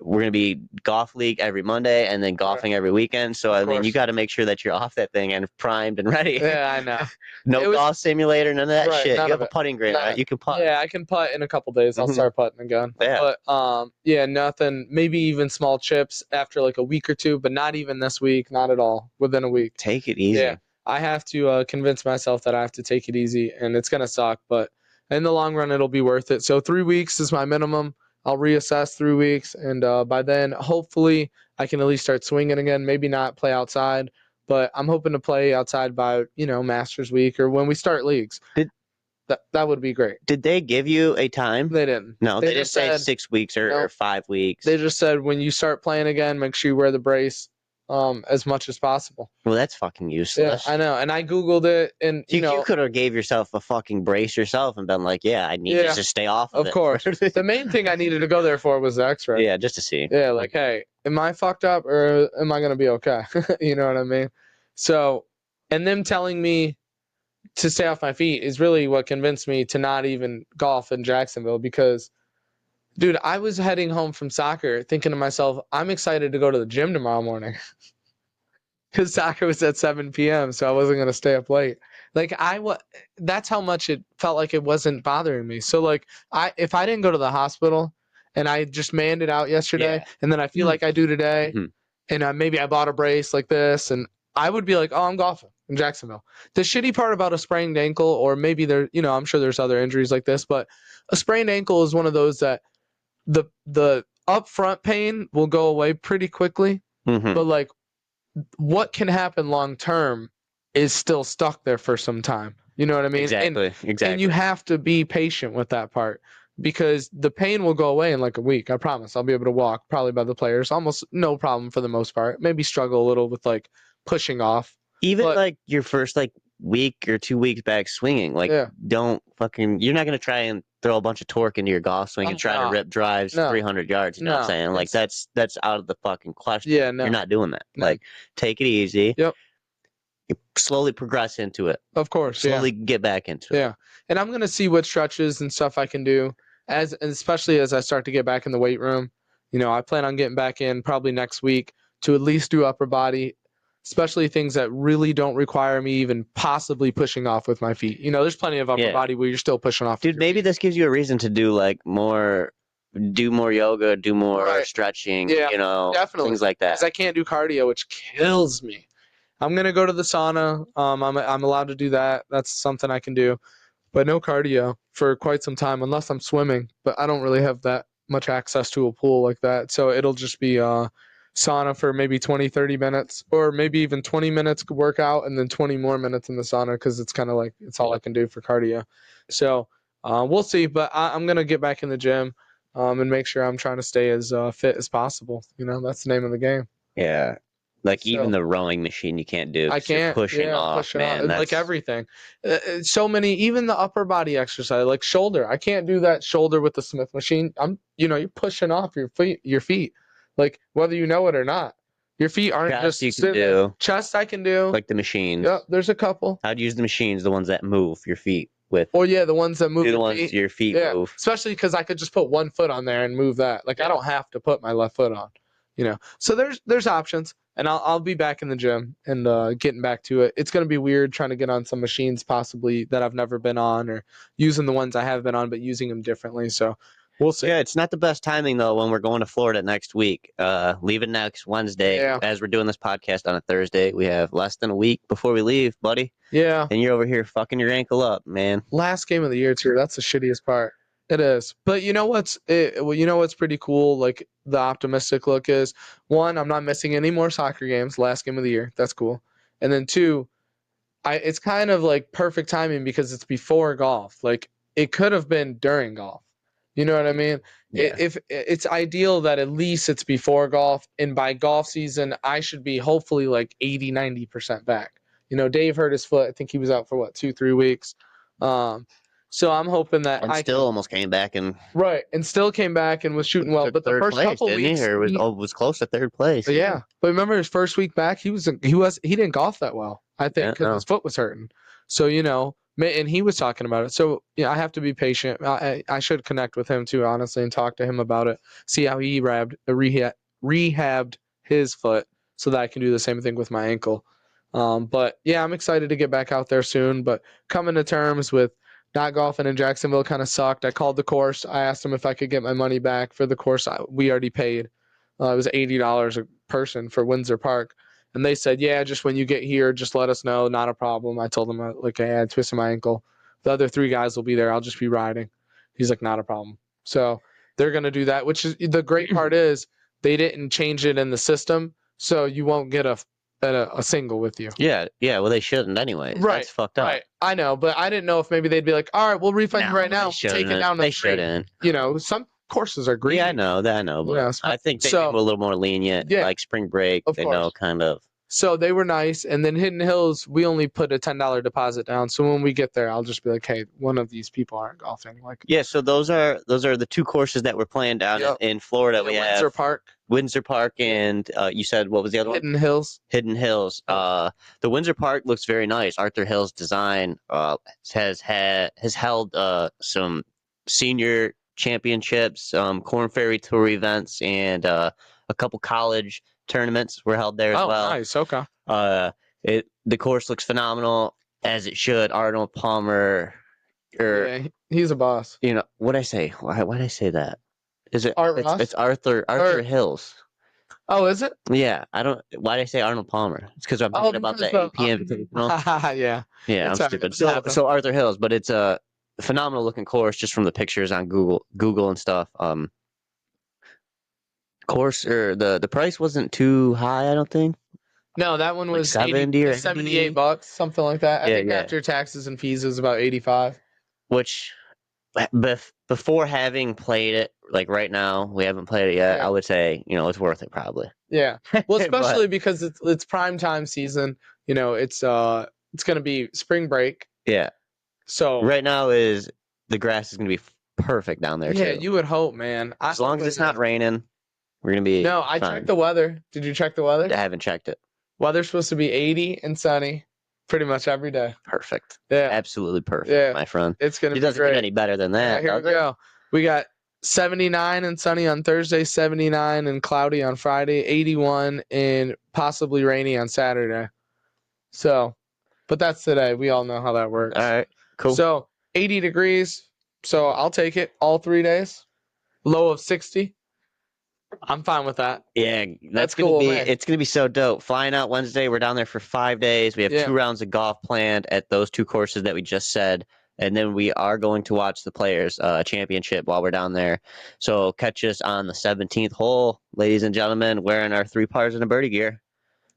Speaker 1: we're going to be golf league every Monday and then golfing every weekend. So, I mean, you got to make sure that you're off that thing and primed and ready.
Speaker 2: Yeah, I know.
Speaker 1: Golf simulator, none of that shit. You have a putting green, right? You can putt.
Speaker 2: Yeah, I can putt in a couple days. I'll start putting again.
Speaker 1: Yeah.
Speaker 2: But, nothing. Maybe even small chips after like a week or 2, but not even this week. Not at all. Within a week.
Speaker 1: Take it easy.
Speaker 2: Yeah. I have to convince myself that I have to take it easy, and it's going to suck. But in the long run, it'll be worth it. So 3 weeks is my minimum. I'll reassess 3 weeks, and by then, hopefully, I can at least start swinging again. Maybe not play outside, but I'm hoping to play outside by, Masters Week or when we start leagues. That would be great.
Speaker 1: Did they give you a time?
Speaker 2: They didn't.
Speaker 1: No, they just said 6 weeks or 5 weeks.
Speaker 2: They just said when you start playing again, make sure you wear the brace as much as possible.
Speaker 1: Well, that's fucking useless.
Speaker 2: Yeah, I know. And I Googled it, and
Speaker 1: you could have gave yourself a fucking brace yourself and been like, yeah, I need to just stay off of it.
Speaker 2: Of course. The main thing I needed to go there for was the x-ray.
Speaker 1: Yeah, just to see.
Speaker 2: Yeah, like, hey, am I fucked up or am I going to be okay? You know what I mean? So, and them telling me to stay off my feet is really what convinced me to not even golf in Jacksonville because, dude, I was heading home from soccer thinking to myself, I'm excited to go to the gym tomorrow morning. Because soccer was at 7 p.m., so I wasn't going to stay up late. Like, that's how much it felt like it wasn't bothering me. So, like, if I didn't go to the hospital and I just manned it out yesterday,
Speaker 1: Yeah.
Speaker 2: and then I feel like I do today, and maybe I bought a brace like this, and I would be like, oh, I'm golfing in Jacksonville. The shitty part about a sprained ankle, or maybe I'm sure there's other injuries like this, but a sprained ankle is one of those that the upfront pain will go away pretty quickly, but like what can happen long term is still stuck there for some time. You know what I mean?
Speaker 1: Exactly.
Speaker 2: And you have to be patient with that part because the pain will go away in like a week. I promise. I'll be able to walk probably by the players. Almost no problem for the most part. Maybe struggle a little with like pushing off.
Speaker 1: Even like your first like week or 2 weeks back swinging, like don't fucking. You're not gonna try and throw a bunch of torque into your golf swing and try to rip drives 300 yards. You know what I'm saying? Like that's out of the fucking question.
Speaker 2: Yeah, no.
Speaker 1: You're not doing that. Like take it easy.
Speaker 2: Yep.
Speaker 1: You slowly progress into it.
Speaker 2: Of course.
Speaker 1: Slowly get back into it.
Speaker 2: Yeah. And I'm gonna see what stretches and stuff I can do and especially as I start to get back in the weight room. I plan on getting back in probably next week to at least do upper body, especially things that really don't require me even possibly pushing off with my feet. There's plenty of upper body where you're still pushing off.
Speaker 1: Dude, maybe this gives you a reason to do like do more yoga, do more stretching,
Speaker 2: definitely.
Speaker 1: Things like that.
Speaker 2: Because I can't do cardio, which kills me. I'm going to go to the sauna. I'm allowed to do that. That's something I can do. But no cardio for quite some time unless I'm swimming. But I don't really have that much access to a pool like that. So it'll just be sauna for maybe 20, 30 minutes or maybe even 20 minutes workout and then 20 more minutes in the sauna because it's kind of like it's all I can do for cardio. So we'll see. But I'm going to get back in the gym and make sure I'm trying to stay as fit as possible. That's the name of the game.
Speaker 1: Yeah. Like even the rowing machine you can't do.
Speaker 2: I can't.
Speaker 1: Pushing off, man.
Speaker 2: Like everything. So many, even the upper body exercise, like shoulder. I can't do that shoulder with the Smith machine. You're pushing off your feet. Like whether you know it or not. Your feet aren't
Speaker 1: Chest
Speaker 2: just
Speaker 1: you can do.
Speaker 2: Chest I can do.
Speaker 1: Like the machines.
Speaker 2: Yep, there's a couple.
Speaker 1: How'd you use the machines? The ones that move your feet with.
Speaker 2: Or the ones that move
Speaker 1: your feet move.
Speaker 2: Especially because I could just put one foot on there and move that. Like I don't have to put my left foot on. So there's options, and I'll be back in the gym and getting back to it. It's gonna be weird trying to get on some machines possibly that I've never been on, or using the ones I have been on, but using them differently. So we'll see.
Speaker 1: Yeah, it's not the best timing though when we're going to Florida next week. Leaving next Wednesday.
Speaker 2: Yeah.
Speaker 1: As we're doing this podcast on a Thursday, we have less than a week before we leave, buddy.
Speaker 2: Yeah.
Speaker 1: And you're over here fucking your ankle up, man.
Speaker 2: Last game of the year too. That's the shittiest part. It is. But you know what's pretty cool, like the optimistic look is, one, I'm not missing any more soccer games, last game of the year. That's cool. And then two, it's kind of like perfect timing because it's before golf. Like it could have been during golf. You know what I mean? Yeah. If it's ideal that at least it's before golf, and by golf season I should be hopefully like 80-90% back. Dave hurt his foot. I think he was out for 2-3 weeks. So I'm hoping that
Speaker 1: almost came back and
Speaker 2: still came back and was shooting well. But the first couple weeks,
Speaker 1: was close to third place.
Speaker 2: Yeah, but remember his first week back, he didn't golf that well. I think because his foot was hurting. So and he was talking about it. So I have to be patient. I should connect with him too, honestly, and talk to him about it. See how he rehabbed his foot, so that I can do the same thing with my ankle. But yeah, I'm excited to get back out there soon. But coming to terms with not golfing in Jacksonville kind of sucked. I called the course. I asked them if I could get my money back for the course we already paid. It was $80 a person for Windsor Park. And they said, yeah, just when you get here, just let us know. Not a problem. I told them, I had twisted my ankle. The other 3 guys will be there. I'll just be riding. He's like, not a problem. So they're going to do that, which is the great part is they didn't change it in the system. So you won't get a single with you.
Speaker 1: Yeah. Well, they shouldn't anyway.
Speaker 2: Right.
Speaker 1: That's fucked up.
Speaker 2: Right. I know, but I didn't know if maybe they'd be like, all right, we'll refund you right now. Take it down the street.
Speaker 1: They shouldn't.
Speaker 2: Some courses are greedy.
Speaker 1: Yeah, I know. But
Speaker 2: Yeah,
Speaker 1: I think they go a little more lenient.
Speaker 2: Yeah,
Speaker 1: like spring break,
Speaker 2: of course.
Speaker 1: Know, kind of.
Speaker 2: So they were nice. And then Hidden Hills, we only put a $10 deposit down. So when we get there, I'll just be like, hey, one of these people aren't golfing. Yeah,
Speaker 1: so those are the 2 courses that we're playing down in Florida. We have Windsor Park, and you said what was the other one?
Speaker 2: Hidden Hills.
Speaker 1: The Windsor Park looks very nice. Arthur Hill's design has held some senior championships, Corn Ferry Tour events, and a couple college tournaments were held there as well.
Speaker 2: Oh, nice. Okay.
Speaker 1: The course looks phenomenal, as it should. Arnold Palmer,
Speaker 2: yeah, he's a boss.
Speaker 1: What'd I say? Why'd I say that? Is it?
Speaker 2: Art
Speaker 1: It's,
Speaker 2: Ross?
Speaker 1: it's Arthur Hills.
Speaker 2: Oh, is it?
Speaker 1: Yeah, I don't. Why did I say Arnold Palmer? It's because I'm thinking about the AP Invitational.
Speaker 2: Yeah.
Speaker 1: Yeah,
Speaker 2: It's
Speaker 1: I'm stupid. So Arthur Hills, but it's a phenomenal looking course just from the pictures on Google and stuff. Course or the price wasn't too high, I don't think.
Speaker 2: No, that one
Speaker 1: Like
Speaker 2: was
Speaker 1: 70 or
Speaker 2: $78, something like that. I think
Speaker 1: yeah.
Speaker 2: after taxes and fees it was about 85.
Speaker 1: Which before having played it, like right now, we haven't played it yet.
Speaker 2: Yeah.
Speaker 1: I would say, it's worth it probably.
Speaker 2: Yeah. Well, especially
Speaker 1: But,
Speaker 2: because it's prime time season. It's gonna be spring break.
Speaker 1: yeah.
Speaker 2: So
Speaker 1: right now the grass is gonna be perfect down there
Speaker 2: yeah,
Speaker 1: too.
Speaker 2: you would hope, man.
Speaker 1: As long as it's not raining, we're gonna be
Speaker 2: No, I
Speaker 1: fine.
Speaker 2: checked the weather. Did you check the weather?
Speaker 1: I haven't checked it.
Speaker 2: Weather's supposed to be 80 and sunny pretty much every day.
Speaker 1: Perfect.
Speaker 2: Yeah.
Speaker 1: Absolutely perfect,
Speaker 2: Yeah.
Speaker 1: my friend.
Speaker 2: It's going to be
Speaker 1: great. It doesn't get any better than that.
Speaker 2: Yeah, here we go. We got 79 and sunny on Thursday, 79 and cloudy on Friday, 81 and possibly rainy on Saturday. So, but that's today. We all know how that works.
Speaker 1: All right. Cool.
Speaker 2: So, 80 degrees. So, I'll take it all 3 days. Low of 60. I'm fine with that.
Speaker 1: Yeah,
Speaker 2: that's cool.
Speaker 1: It's gonna be so dope. Flying out Wednesday, we're down there for 5 days. We have 2 rounds of golf planned at those 2 courses that we just said, and then we are going to watch the Players Championship while we're down there. So catch us on the 17th hole, ladies and gentlemen, wearing our 3 pars and a birdie gear.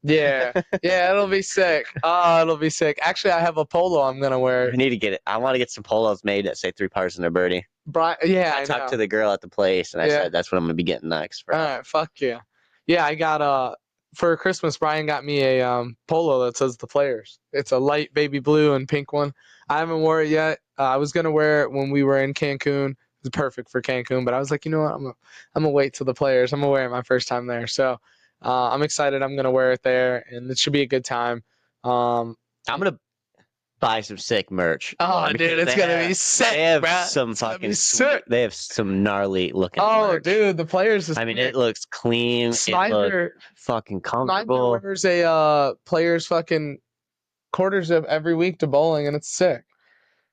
Speaker 2: Yeah, it'll be sick. Oh, it'll be sick. Actually, I have a polo I'm gonna wear.
Speaker 1: I need to get it. I want to get some polos made that say 3 pars and a birdie.
Speaker 2: I
Speaker 1: talked to the girl at the place, and I said that's what I'm gonna be getting next.
Speaker 2: All right, fuck yeah. Yeah, I got for Christmas. Brian got me a polo that says the Players. It's a light baby blue and pink one. I haven't wore it yet. I was gonna wear it when we were in Cancun. It was perfect for Cancun, but I was like, you know what? I'm gonna wait till the Players. I'm gonna wear it my first time there. So I'm excited. I'm gonna wear it there, and it should be a good time. I'm
Speaker 1: gonna buy some sick merch.
Speaker 2: Oh, dude, it's gonna be sick.
Speaker 1: They have
Speaker 2: bro.
Speaker 1: some fucking sick. They have some gnarly looking. merch.
Speaker 2: Dude, the Players.
Speaker 1: It looks clean.
Speaker 2: Snyder,
Speaker 1: it looks fucking comfortable.
Speaker 2: Snyder wears a Players fucking quarter zip every week to bowling, and it's sick.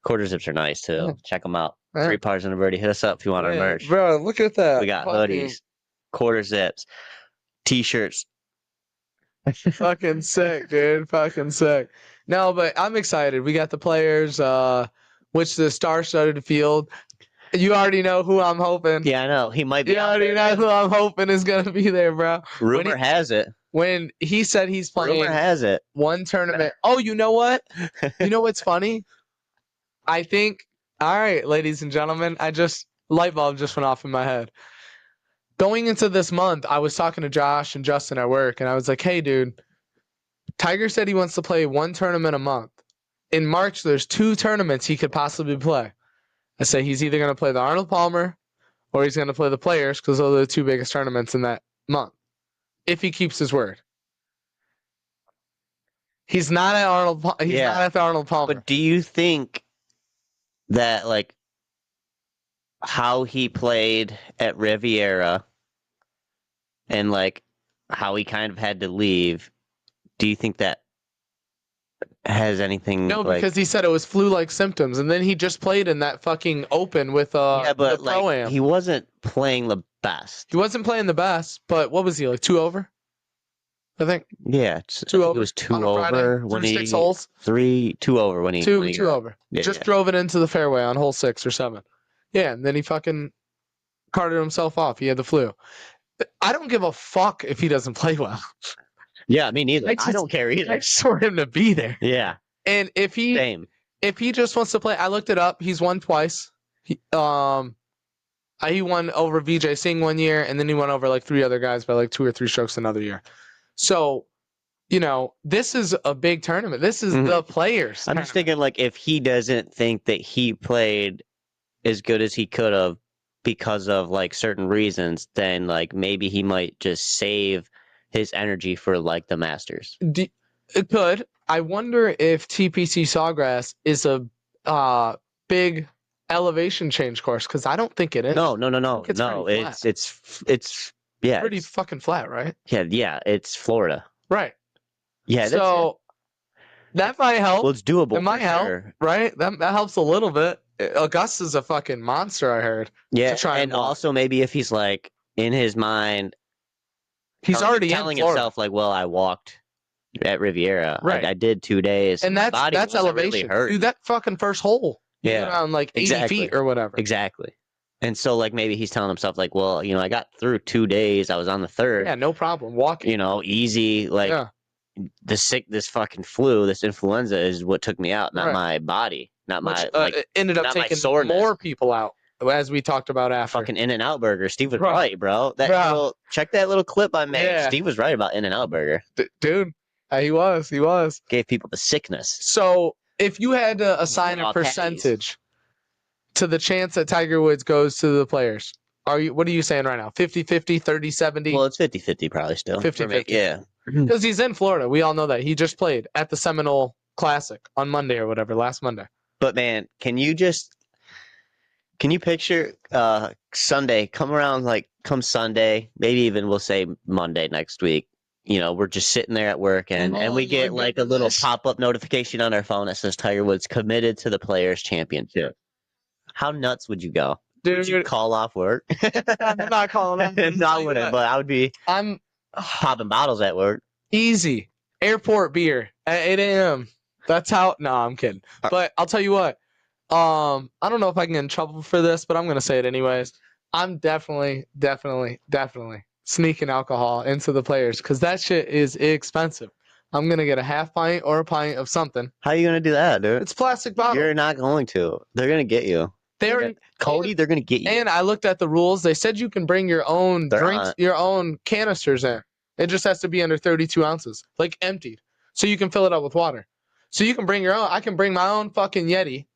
Speaker 1: Quarter zips are nice too.
Speaker 2: Yeah.
Speaker 1: Check them out. 3 pars and a birdie. Hit us up if you want our merch,
Speaker 2: bro. Look at that.
Speaker 1: We got hoodies, quarter zips, t-shirts.
Speaker 2: Fucking sick, dude. Fucking sick. No, but I'm excited. We got the Players, which the star-studded field. You already know who I'm hoping.
Speaker 1: Yeah, I know. He might be.
Speaker 2: You already know who I'm hoping is gonna be there, bro.
Speaker 1: Rumor has it.
Speaker 2: When he said he's playing.
Speaker 1: Rumor has it.
Speaker 2: One tournament. Oh, you know what? You know what's funny? I think. All right, ladies and gentlemen. Light bulb just went off in my head. Going into this month, I was talking to Josh and Justin at work, and I was like, hey, dude, Tiger said he wants to play 1 tournament a month. In March, there's 2 tournaments he could possibly play. I say he's either going to play the Arnold Palmer or he's going to play the Players because those are the 2 biggest tournaments in that month, if he keeps his word. He's not at Arnold. He's not at the Arnold Palmer.
Speaker 1: But do you think that, like, how he played at Riviera and like how he kind of had to leave, do you think that has anything?
Speaker 2: No, because he said it was flu-like symptoms, and then he just played in that fucking Open with
Speaker 1: but
Speaker 2: the Pro-Am.
Speaker 1: He wasn't playing the best.
Speaker 2: He wasn't playing the best, but what was he, like 2 over? I think.
Speaker 1: Yeah,
Speaker 2: 2 over.
Speaker 1: It was 2
Speaker 2: on
Speaker 1: over
Speaker 2: Friday,
Speaker 1: when
Speaker 2: 6 holes.
Speaker 1: 2 over when he
Speaker 2: 2 over.
Speaker 1: Yeah,
Speaker 2: just drove it into the fairway on hole 6 or 7. Yeah, and then he fucking carted himself off. He had the flu. I don't give a fuck if he doesn't play well.
Speaker 1: Yeah, me neither. I don't care either.
Speaker 2: I just want him to be there.
Speaker 1: Yeah.
Speaker 2: And if he just wants to play, I looked it up. He's won twice. He won over Vijay Singh one year, and then he won over like 3 other guys by like 2 or 3 strokes another year. So, this is a big tournament. This is the Players.
Speaker 1: I'm just thinking, like, if he doesn't think that he played as good as he could have because of like certain reasons, then like maybe he might just save his energy for like the Masters.
Speaker 2: It could. I wonder if TPC Sawgrass is a big elevation change course, because I don't think it is.
Speaker 1: No. It's
Speaker 2: pretty fucking flat, right?
Speaker 1: Yeah. It's Florida.
Speaker 2: Right.
Speaker 1: Yeah.
Speaker 2: So that might help.
Speaker 1: Well, it's doable.
Speaker 2: It might help, right? That helps a little bit. Augusta's a fucking monster, I heard.
Speaker 1: Yeah,
Speaker 2: to try
Speaker 1: and also maybe if he's like in his mind,
Speaker 2: he's already
Speaker 1: telling
Speaker 2: in Florida.
Speaker 1: himself like, well, I walked at Riviera.
Speaker 2: Right.
Speaker 1: I did 2 days.
Speaker 2: And that's elevation.
Speaker 1: Really hurt.
Speaker 2: Dude, that fucking first hole.
Speaker 1: Yeah.
Speaker 2: Around like 80 feet or whatever.
Speaker 1: Exactly. And so like maybe he's telling himself like, well, I got through 2 days. I was on the third.
Speaker 2: Yeah, no problem. Walking.
Speaker 1: Easy. Like this fucking flu, this influenza is what took me out, not my body, not my
Speaker 2: ended up taking more people out. As we talked about after.
Speaker 1: Fucking In-N-Out Burger. Steve was right, bro. Check that little clip I made. Yeah. Steve was right about In-N-Out Burger.
Speaker 2: Dude, he was.
Speaker 1: Gave people the sickness.
Speaker 2: So if you had to assign a percentage to the chance that Tiger Woods goes to the Players, what are you saying right now? 50-50, 30-70?
Speaker 1: Well, it's 50-50 probably still.
Speaker 2: 50-50.
Speaker 1: Yeah.
Speaker 2: Because he's in Florida. We all know that. He just played at the Seminole Classic on Monday or whatever, last Monday.
Speaker 1: But man, can you picture Sunday, come Sunday, maybe even we'll say Monday next week, we're just sitting there at work and we get like a little pop-up notification on our phone that says Tiger Woods committed to the Players Championship. How nuts would you go?
Speaker 2: Dude,
Speaker 1: would you call off work?
Speaker 2: I'm not calling off.
Speaker 1: No, I wouldn't, but I would be popping bottles at work.
Speaker 2: Easy. Airport beer at 8 a.m. That's how. No, I'm kidding. But I'll tell you what. I don't know if I can get in trouble for this, but I'm going to say it anyways. I'm definitely sneaking alcohol into the Players because that shit is expensive. I'm going to get a half pint or a pint of something.
Speaker 1: How are you going to do that, dude?
Speaker 2: It's plastic bottle.
Speaker 1: You're not going to. They're going to get you. Kody, they're going to get you.
Speaker 2: And I looked at the rules. They said you can bring your own drinks, your own canisters in. It just has to be under 32 ounces, like emptied. So you can fill it up with water. So you can bring your own. I can bring my own fucking Yeti,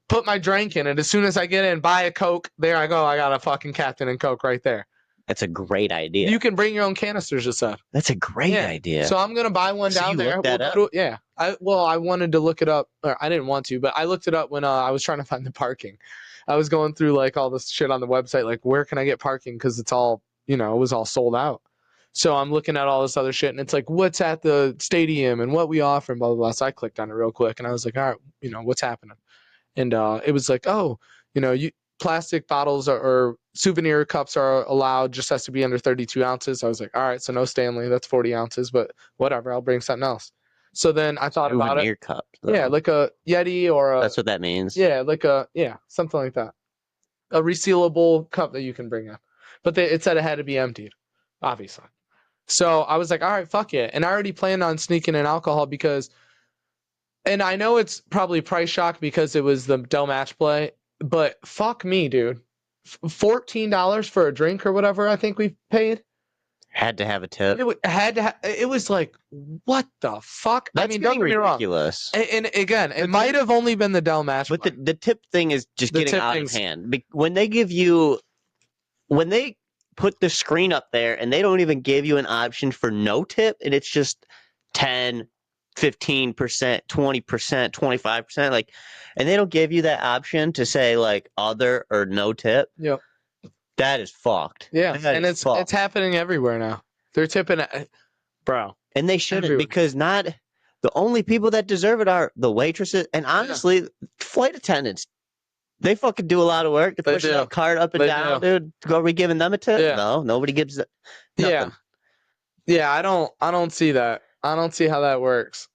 Speaker 2: put my drink in it. As soon as I get in, buy a Coke. There I go. I got a fucking Captain and Coke right there.
Speaker 1: That's a great idea.
Speaker 2: You can bring your own canisters, just said.
Speaker 1: That's a great idea.
Speaker 2: So I'm going to buy one down there. Yeah. I wanted to look it up. Or I didn't want to, but I looked it up when I was trying to find the parking. I was going through like all this shit on the website, like where can I get parking? Because it's all, it was all sold out. So I'm looking at all this other shit, and it's like, what's at the stadium and what we offer and blah, blah, blah. So I clicked on it real quick, and I was like, all right, what's happening? And it was like, plastic bottles or souvenir cups are allowed, just has to be under 32 ounces. I was like, all right, so no Stanley, that's 40 ounces, but whatever, I'll bring something else. So then I thought about it.
Speaker 1: Souvenir cup. Though.
Speaker 2: Yeah, like a Yeti or a...
Speaker 1: That's what that means.
Speaker 2: Yeah, something like that. A resealable cup that you can bring in. But it said it had to be emptied, obviously. So I was like, all right, fuck it. And I already planned on sneaking in alcohol because... And I know it's probably price shock because it was the Dell Match Play, but fuck me, dude. $14 for a drink or whatever I think we paid.
Speaker 1: Had to have a tip.
Speaker 2: It was like, what the fuck?
Speaker 1: That's don't get me
Speaker 2: ridiculous. Wrong. And again, it might have only been the Dell Match.
Speaker 1: But the tip thing is just getting out of hand. When they put the screen up there and they don't even give you an option for no tip, and it's just 10, 15%, 20%, 25%, like, and they don't give you that option to say like other or no tip.
Speaker 2: Yep.
Speaker 1: That is fucked.
Speaker 2: Yeah, and it's happening everywhere now. They're tipping, bro.
Speaker 1: And they shouldn't, because not the only people that deserve it are the waitresses and honestly, flight attendants. They fucking do a lot of work to push that cart up and down, dude. Are we giving them a tip? Yeah. No, nobody gives it.
Speaker 2: Yeah. I don't see that. I don't see how that works.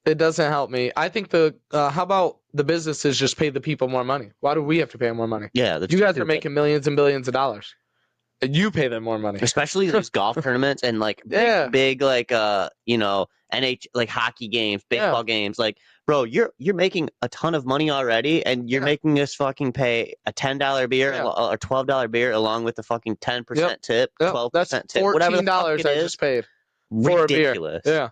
Speaker 2: It doesn't help me. I think how about the businesses just pay the people more money? Why do we have to pay them more money?
Speaker 1: Yeah,
Speaker 2: you guys are making millions and billions of dollars. And you pay them more money.
Speaker 1: Especially these golf tournaments and like big like NH like hockey games, baseball games. Like, bro, you're making a ton of money already, and you're making us fucking pay a $10 beer or $12 beer along with the fucking 10% tip, 12% tip, whatever the fuck it is.
Speaker 2: I just paid
Speaker 1: for ridiculous.
Speaker 2: A beer. Yeah.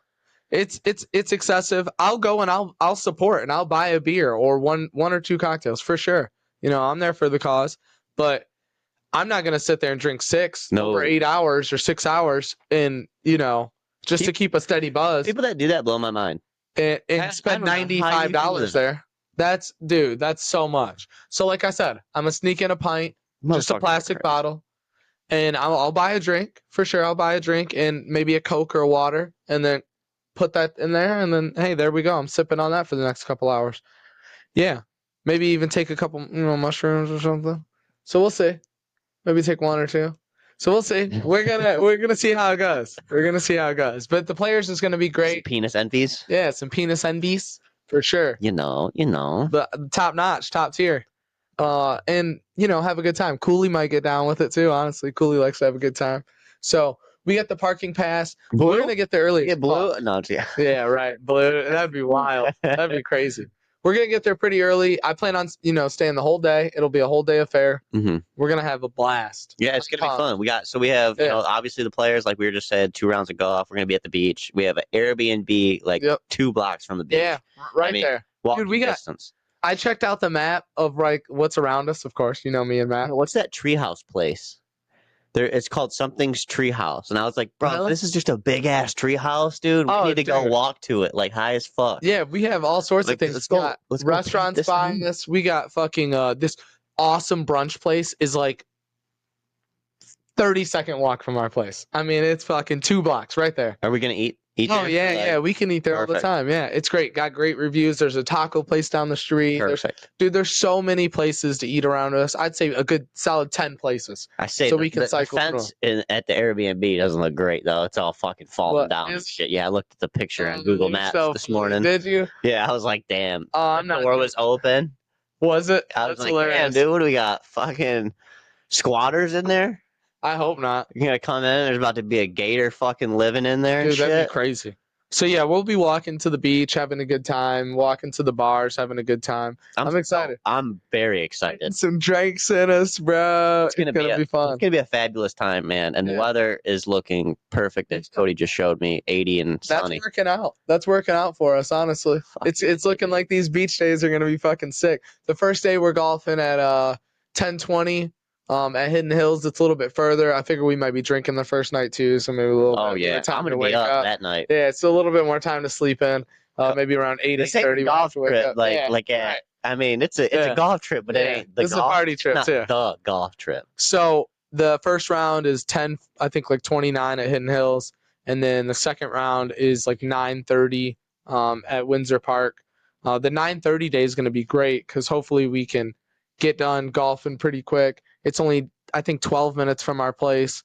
Speaker 2: It's excessive. I'll go and I'll support and I'll buy a beer or one or two cocktails for sure. I'm there for the cause, but I'm not gonna sit there and drink over 8 hours or 6 hours and just to keep a steady buzz.
Speaker 1: People that do that blow my mind.
Speaker 2: And spend $95 there. That's so much. So like I said, I'm gonna sneak in a pint, just a plastic bottle, and I'll buy a drink for sure. I'll buy a drink and maybe a Coke or a water, and then put that in there, and then hey, there we go. I'm sipping on that for the next couple hours. Yeah, Maybe even take a couple, mushrooms or something. So we'll see. Maybe take 1 or 2. So we'll see. We're gonna see how it goes. We're gonna see how it goes. But the players is gonna be great.
Speaker 1: Some penis envies.
Speaker 2: Yeah, some penis envies for sure.
Speaker 1: You know.
Speaker 2: The top notch, top tier. And have a good time. Cooley might get down with it too. Honestly, Cooley likes to have a good time. So we got the parking pass.
Speaker 1: Blue?
Speaker 2: We're gonna get there early.
Speaker 1: Get blue? No, yeah.
Speaker 2: Yeah, right. Blue. That'd be wild. That'd be crazy. We're gonna get there pretty early. I plan on staying the whole day. It'll be a whole day affair.
Speaker 1: Mm-hmm.
Speaker 2: We're gonna have a blast.
Speaker 1: Yeah, it's gonna be fun. We have obviously the players, like we were just said, 2 rounds of golf. We're gonna be at the beach. We have an Airbnb 2 blocks from the beach.
Speaker 2: Yeah, right there. Dude, we got distance. I checked out the map of what's around us. Of course, me and Matt.
Speaker 1: What's that treehouse place? It's called something's Treehouse, and I was like, bro, really? This is just a big ass treehouse, dude. We need to go walk to it, like high as fuck.
Speaker 2: Yeah, we have all sorts of things.
Speaker 1: Let's go.
Speaker 2: Restaurants buying us. We got fucking this awesome brunch place is like 30-second walk from our place. I mean, it's fucking 2 blocks right there.
Speaker 1: Are we gonna eat?
Speaker 2: Oh yeah, we can eat there all the time. Yeah, it's great. Got great reviews. There's a taco place down the street. There's so many places to eat around us. I'd say a good solid 10 places.
Speaker 1: I say
Speaker 2: so we can cycle
Speaker 1: the fence at the Airbnb doesn't look great though. It's all fucking falling down and shit. Yeah, I looked at the picture on Google Maps this morning.
Speaker 2: Did you?
Speaker 1: Yeah, I was like, damn.
Speaker 2: I'm not.
Speaker 1: The door was open.
Speaker 2: Was it?
Speaker 1: I was like, damn, dude, what do we got? Fucking squatters in there?
Speaker 2: I hope not.
Speaker 1: You're gonna come in. There's about to be a gator fucking living in there.
Speaker 2: Dude,
Speaker 1: and shit.
Speaker 2: That'd be crazy. So yeah, we'll be walking to the beach, having a good time, walking to the bars, having a good time. I'm excited.
Speaker 1: I'm very excited.
Speaker 2: Some drinks in us, bro. It's gonna be fun.
Speaker 1: It's gonna be a fabulous time, man. And the weather is looking perfect, as Kody just showed me, 80 and sunny.
Speaker 2: That's working out. That's working out for us, honestly. It's looking like these beach days are gonna be fucking sick. The first day we're golfing at 10:20. At Hidden Hills, it's a little bit further. I figure we might be drinking the first night too, so maybe a little bit more time
Speaker 1: I'm gonna
Speaker 2: to wake
Speaker 1: be up
Speaker 2: up
Speaker 1: that night.
Speaker 2: Yeah, it's a little bit more time to sleep in. Maybe around 8:30.
Speaker 1: Golf trip, I mean, it's a golf trip, but it ain't the
Speaker 2: This is a party trip too.
Speaker 1: The golf trip.
Speaker 2: So the first round is 10, I think like 29 at Hidden Hills, and then the second round is like 9:30 at Windsor Park. The 9:30 day is going to be great because hopefully we can get done golfing pretty quick. It's only, I think, 12 minutes from our place.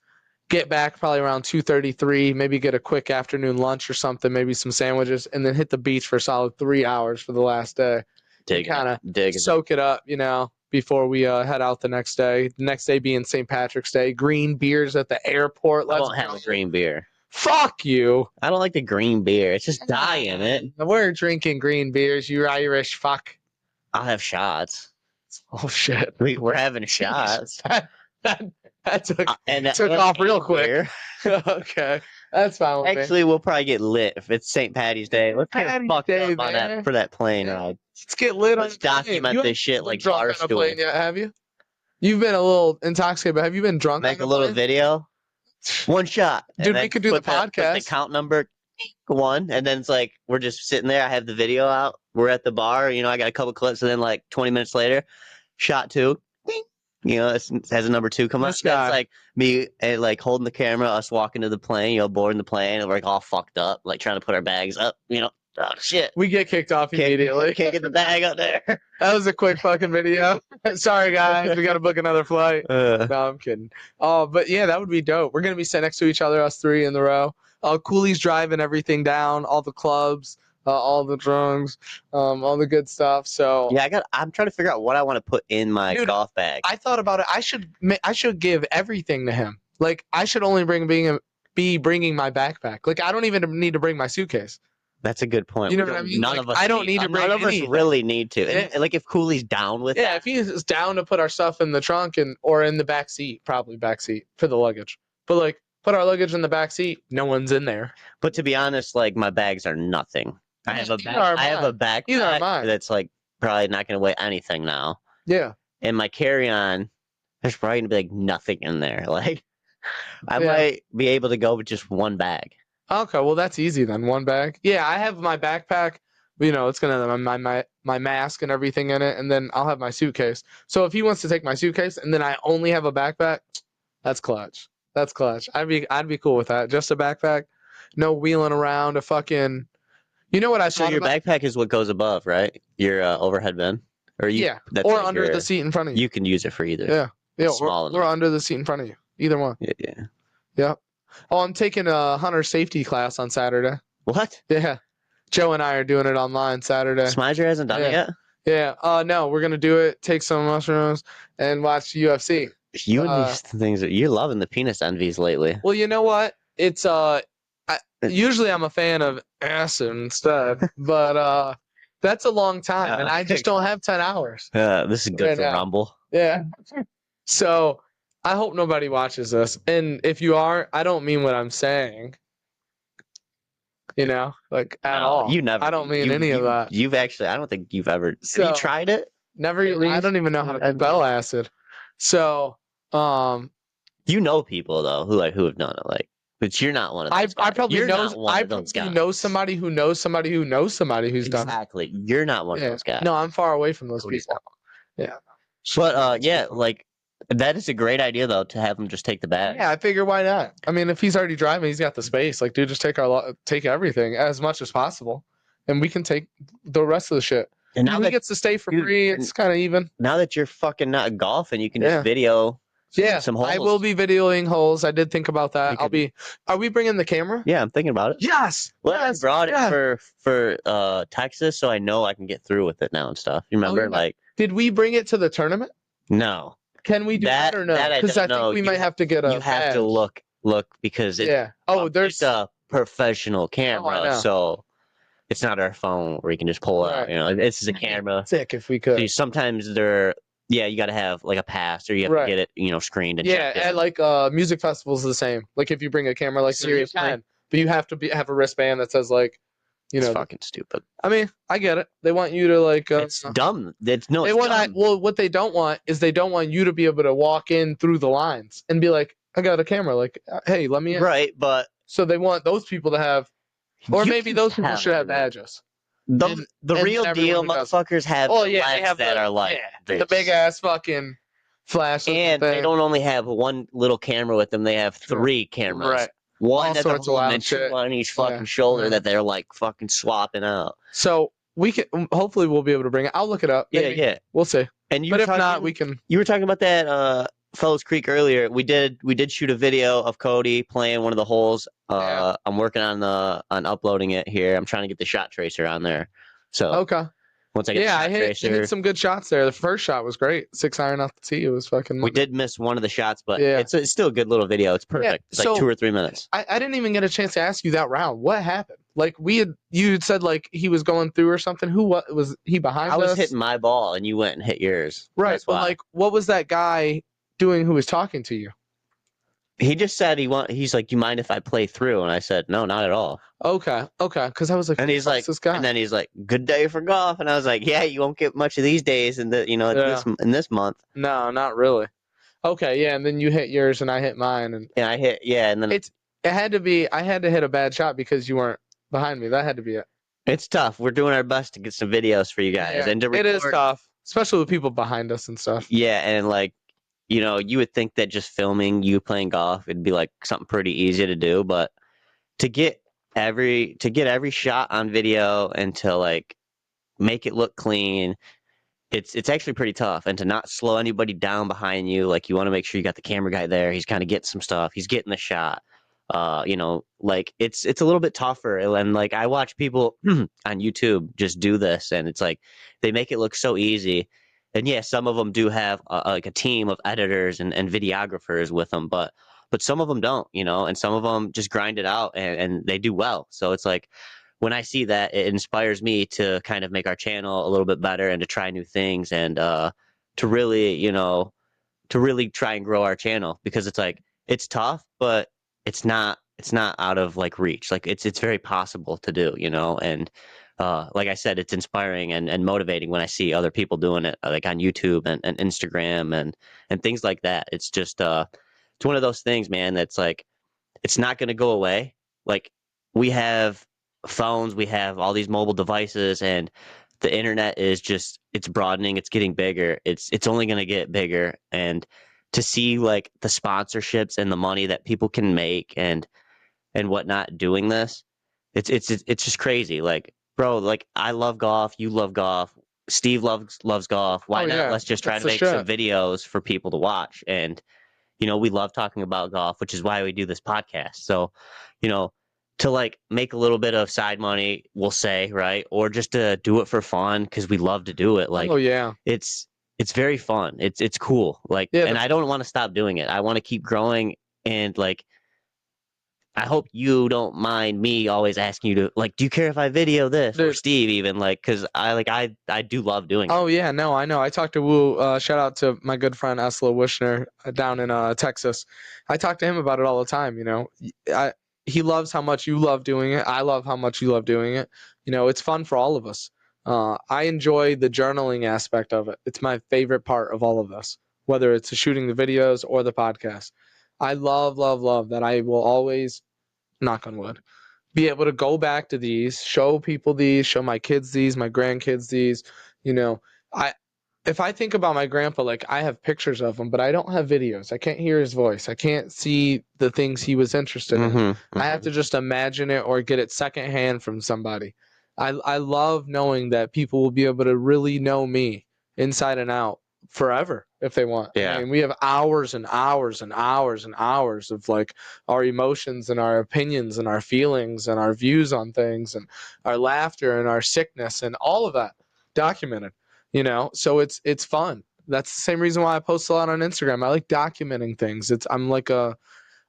Speaker 2: Get back probably around 2:33, maybe get a quick afternoon lunch or something, maybe some sandwiches, and then hit the beach for a solid 3 hours for the last day. Kind of soak it up, before we head out the next day. The next day being St. Patrick's Day. Green beers at the airport.
Speaker 1: I won't have a green beer.
Speaker 2: Fuck you.
Speaker 1: I don't like the green beer. It's just dye in it.
Speaker 2: We're drinking green beers, you Irish fuck.
Speaker 1: I'll have shots.
Speaker 2: Oh shit!
Speaker 1: We're having shots.
Speaker 2: that took off real quick. Okay, that's fine with
Speaker 1: Actually, we'll probably get lit if it's St. Patty's Day. Let's get fucked up on for that plane ride.
Speaker 2: Let's get lit.
Speaker 1: Let's document this shit like Barstool.
Speaker 2: Yeah, have you? You've been a little intoxicated, but have you been drunk?
Speaker 1: Make a little video. One shot,
Speaker 2: dude. We could do the podcast.
Speaker 1: The count number 1, and then it's like we're just sitting there. I have the video out. We're at the bar. I got a couple clips, and then like 20 minutes later, shot 2. It has a number 2 come up. It's like me like holding the camera, us walking to the plane, boarding the plane, and we're like all fucked up, like trying to put our bags up. Oh shit.
Speaker 2: We get kicked off immediately.
Speaker 1: Can't get the bag up there.
Speaker 2: That was a quick fucking video. Sorry guys, we gotta book another flight. No, I'm kidding. But yeah, that would be dope. We're gonna be sitting next to each other, us 3 in the row. Cooley's driving everything down, all the clubs. All the drugs, all the good stuff. So
Speaker 1: yeah, I'm trying to figure out what I want to put in my golf bag.
Speaker 2: I thought about it. I should give everything to him. Like I should only be bringing my backpack. Like I don't even need to bring my suitcase.
Speaker 1: That's a good point.
Speaker 2: You know what I mean?
Speaker 1: None of us.
Speaker 2: I don't need to bring.
Speaker 1: None of us really need to. And, like if Cooley's down with
Speaker 2: that. If he's down to put our stuff in the trunk or in the back seat, probably back seat for the luggage. But like put our luggage in the back seat, no one's in there.
Speaker 1: But to be honest, like my bags are nothing. I have a backpack that's like probably not going to weigh anything now.
Speaker 2: Yeah.
Speaker 1: And my carry-on, there's probably going to be like nothing in there. Like I might be able to go with just one bag.
Speaker 2: Okay, well that's easy then. One bag. Yeah, I have my backpack. It's gonna have my mask and everything in it, and then I'll have my suitcase. So if he wants to take my suitcase and then I only have a backpack, that's clutch. That's clutch. I'd be cool with that. Just a backpack, no wheeling around a fucking. You know what I thought
Speaker 1: So your backpack is what goes above, right? Your overhead bin? Or you,
Speaker 2: Yeah,
Speaker 1: that's
Speaker 2: or
Speaker 1: like
Speaker 2: under the seat in front of you.
Speaker 1: You can use it for either.
Speaker 2: Yeah, yeah,
Speaker 1: Small
Speaker 2: we're under the seat in front of you. Either one.
Speaker 1: Yeah.
Speaker 2: Yeah. Oh, I'm taking a hunter safety class on Saturday.
Speaker 1: What?
Speaker 2: Yeah. Joe and I are doing it online Saturday.
Speaker 1: Smizer hasn't done it yet?
Speaker 2: Yeah. No, we're gonna do it. Take some mushrooms and watch UFC.
Speaker 1: You and these things, you're loving the penis envies lately.
Speaker 2: Well, you know what? It's usually I'm a fan of acid instead, but that's a long time, and I just don't have 10 hours.
Speaker 1: This is good for Rumble.
Speaker 2: Yeah. So I hope nobody watches this, and if you are, I don't mean what I'm saying. You know, like at all.
Speaker 1: You never.
Speaker 2: I don't mean any of that.
Speaker 1: You've actually. I don't think you've ever. Have you tried it?
Speaker 2: Never. I don't even know how to spell acid. So,
Speaker 1: you know people though who have done it, like, but you're not one of those guys.
Speaker 2: I probably know somebody who knows somebody who knows somebody who's done it.
Speaker 1: Exactly. You're not one of those guys.
Speaker 2: No, I'm far away from those people. Yeah.
Speaker 1: But yeah, like that is a great idea though to have him just take the bag.
Speaker 2: Yeah, I figure why not? I mean, if he's already driving, he's got the space. Like, dude, just take everything as much as possible, and we can take the rest of the shit. And now he gets to stay for free. It's kind of even.
Speaker 1: Now that you're fucking not golfing, you can just video.
Speaker 2: Yeah,
Speaker 1: some holes.
Speaker 2: I will be videoing holes. I did think about that. Are we bringing the camera?
Speaker 1: Yeah, I'm thinking about it.
Speaker 2: Yes.
Speaker 1: Well, I brought it for Texas, so I know I can get through with it now and stuff. You remember, like,
Speaker 2: did we bring it to the tournament?
Speaker 1: No.
Speaker 2: Can we do that or no? Because I think we might have to get a.
Speaker 1: You have to look because it's there's a professional camera, so it's not our phone where you can just pull it out. You know, this is a camera.
Speaker 2: Sick if we could.
Speaker 1: So sometimes you got to have like a pass, or you have to get it, screened and checked.
Speaker 2: And like music festivals are the same. Like if you bring a camera, like Serious Plan, but you have to have a wristband that says like,
Speaker 1: it's fucking stupid.
Speaker 2: I mean, I get it. They want you to like.
Speaker 1: It's dumb.
Speaker 2: What they don't want is they don't want you to be able to walk in through the lines and be like, I got a camera. Like, hey, let me in.
Speaker 1: Right, but
Speaker 2: so they want those people to have, or maybe those people should have badges.
Speaker 1: The real deal motherfuckers have
Speaker 2: they have
Speaker 1: that are like
Speaker 2: the big ass fucking flash,
Speaker 1: and they don't only have one little camera with them; they have 3 cameras.
Speaker 2: Right.
Speaker 1: One at the home and 2 on each fucking shoulder that they're like fucking swapping out.
Speaker 2: So we can hopefully we'll be able to bring it. I'll look it up. Maybe. Yeah. We'll see.
Speaker 1: And
Speaker 2: if not, we can.
Speaker 1: You were talking about that Fellows Creek earlier. We did shoot a video of Kody playing one of the holes. I'm working on uploading it here. I'm trying to get the shot tracer on there. So once I get
Speaker 2: I hit some good shots there. The first shot was great. 6-iron off the tee. It was fucking.
Speaker 1: We did miss one of the shots, but it's still a good little video. It's perfect. It's like 2 or 3 minutes.
Speaker 2: I didn't even get a chance to ask you that round. What happened? Like you had said like he was going through or something. What was he behind us?
Speaker 1: I was hitting my ball and you went and hit yours.
Speaker 2: Right. But like, what was that guy doing who was talking to you?
Speaker 1: He just said he's like, you mind if I play through? And I said, no, not at all.
Speaker 2: Okay. Because I was like,
Speaker 1: and he's like,
Speaker 2: this guy?
Speaker 1: And then he's like, good day for golf. And I was like, yeah, you won't get much of these days in this month.
Speaker 2: No, not really. Okay, yeah, and then you hit yours and I hit mine, and
Speaker 1: I hit and then
Speaker 2: it had to be. I had to hit a bad shot because you weren't behind me. That had to be it.
Speaker 1: It's tough. We're doing our best to get some videos for you guys, and to record.
Speaker 2: It is tough, especially with people behind us and stuff.
Speaker 1: Yeah, and like. You would think that just filming you playing golf it'd be like something pretty easy to do, but to get every shot on video and to like make it look clean, it's actually pretty tough. And to not slow anybody down behind you, like you want to make sure you got the camera guy there. He's kind of getting some stuff. He's getting the shot. Like it's a little bit tougher. And like I watch people on YouTube just do this, and it's like they make it look so easy. And yeah, some of them do have like a team of editors and videographers with them, but some of them don't, and some of them just grind it out and they do well. So it's like when I see that, it inspires me to kind of make our channel a little bit better and to try new things and to really try and grow our channel, because it's like it's tough, but it's not out of like reach. Like it's very possible to do, and like I said, it's inspiring and motivating when I see other people doing it, like on YouTube and Instagram and things like that. It's just it's one of those things, man, that's like it's not going to go away. Like we have phones, we have all these mobile devices, and the internet is just it's broadening, it's getting bigger. It's only going to get bigger, and to see like the sponsorships and the money that people can make and whatnot doing this, it's just crazy. Like, bro, like I love golf, you love golf. Steve loves golf. Why not?
Speaker 2: Yeah.
Speaker 1: Let's just try to make some videos for people to watch. And, you know, we love talking about golf, which is why we do this podcast. So, you know, to like make a little bit of side money, we'll say, right? Or just to do it for fun because we love to do it. Like, it's very fun. It's cool. Like, and I don't want to stop doing it. I want to keep growing. And like, I hope you don't mind me always asking you to, like, do you care if I video this? Or Steve even, like, because I do love doing it.
Speaker 2: Oh, yeah, no, I know. I talked to Woo, shout out to my good friend Esla Wishner down in Texas. I talk to him about it all the time, you know. He loves how much you love doing it. I love how much you love doing it. You know, it's fun for all of us. I enjoy the journaling aspect of it. It's my favorite part of all of this, whether it's shooting the videos or the podcast. I love, love, love that I will always, knock on wood, be able to go back to these, show people these, show my kids these, my grandkids these. You know, if I think about my grandpa, like I have pictures of him, but I don't have videos. I can't hear his voice. I can't see the things he was interested in. I have to just imagine it or get it secondhand from somebody. I love knowing that people will be able to really know me inside and out forever if they want.
Speaker 1: Yeah.
Speaker 2: I mean, we have hours and hours and hours and hours of like our emotions and our opinions and our feelings and our views on things and our laughter and our sickness and all of that documented, you know? So it's fun. That's the same reason why I post a lot on Instagram. I like documenting things.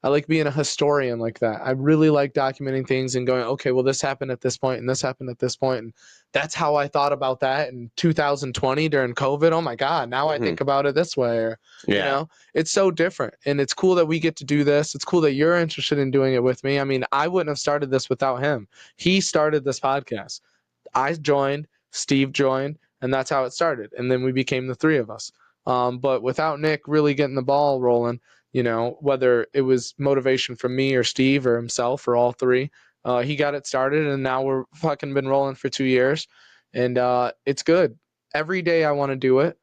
Speaker 2: I like being a historian like that. I really like documenting things and going, okay, well, this happened at this point and this happened at this point. And that's how I thought about that in 2020 during COVID. Oh my God, now I think about it this way. Or, you know, it's so different. And it's cool that we get to do this. It's cool that you're interested in doing it with me. I mean, I wouldn't have started this without him. He started this podcast. I joined, Steve joined, and that's how it started. And then we became the three of us. But without Nick really getting the ball rolling, you know, whether it was motivation from me or Steve or himself or all three, he got it started, and now we're fucking been rolling for 2 years, and it's good. Every day I want to do it.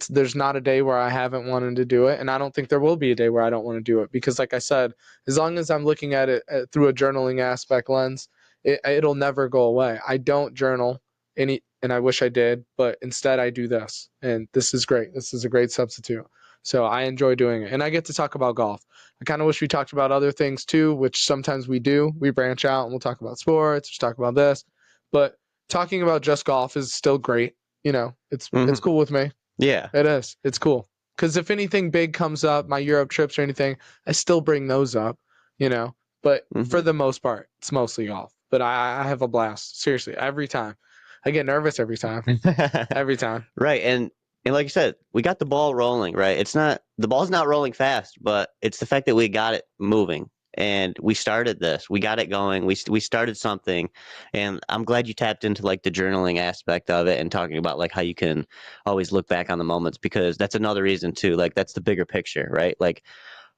Speaker 2: There's not a day where I haven't wanted to do it, and I don't think there will be a day where I don't want to do it because, like I said, as long as I'm looking at it through a journaling aspect lens, it'll never go away. I don't journal and I wish I did, but instead I do this, and this is great. This is a great substitute. So I enjoy doing it, and I get to talk about golf. I kind of wish we talked about other things too, which sometimes we do. We branch out and we'll talk about sports, we'll talk about this, but talking about just golf is still great. You know, it's cool with me.
Speaker 1: Yeah,
Speaker 2: it is. It's cool because if anything big comes up, my Europe trips or anything, I still bring those up. You know, but for the most part, it's mostly golf. But I have a blast. Seriously, every time. I get nervous every time. Every time.
Speaker 1: Right. And like you said, we got the ball rolling, right? The ball's not rolling fast, but it's the fact that we got it moving and we started this. We got it going. We started something, and I'm glad you tapped into like the journaling aspect of it and talking about like how you can always look back on the moments, because that's another reason too. Like that's the bigger picture, right? Like,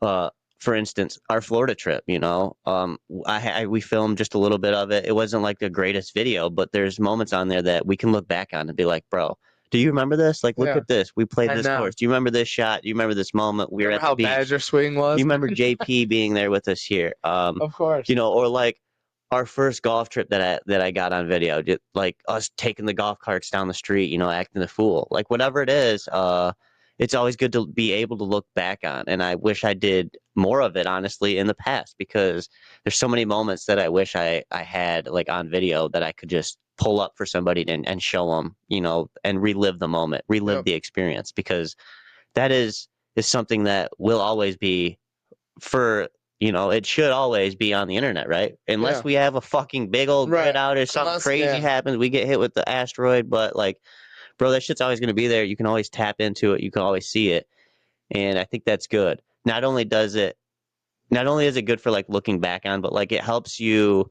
Speaker 1: for instance, our Florida trip, you know, we filmed just a little bit of it. It wasn't like the greatest video, but there's moments on there that we can look back on and be like, bro, do you remember this? Like, look at this. We played this course. Do you remember this shot? Do you remember this moment? We were at the beach.
Speaker 2: How bad your swing was?
Speaker 1: You remember JP being there with us here?
Speaker 2: Of course.
Speaker 1: You know, or like our first golf trip that I got on video, like us taking the golf carts down the street, you know, acting the fool, like whatever it is. It's always good to be able to look back on. And I wish I did more of it, honestly, in the past, because there's so many moments that I wish I had like on video that I could just pull up for somebody and show them, you know, and relive the moment, relive the experience, because that is something that will always be you know, it should always be on the internet, right? Unless we have a fucking big old grid outage, something crazy happens, we get hit with the asteroid, but like, bro, that shit's always going to be there. You can always tap into it. You can always see it. And I think that's good. Not only is it good for like looking back on, but like it helps you,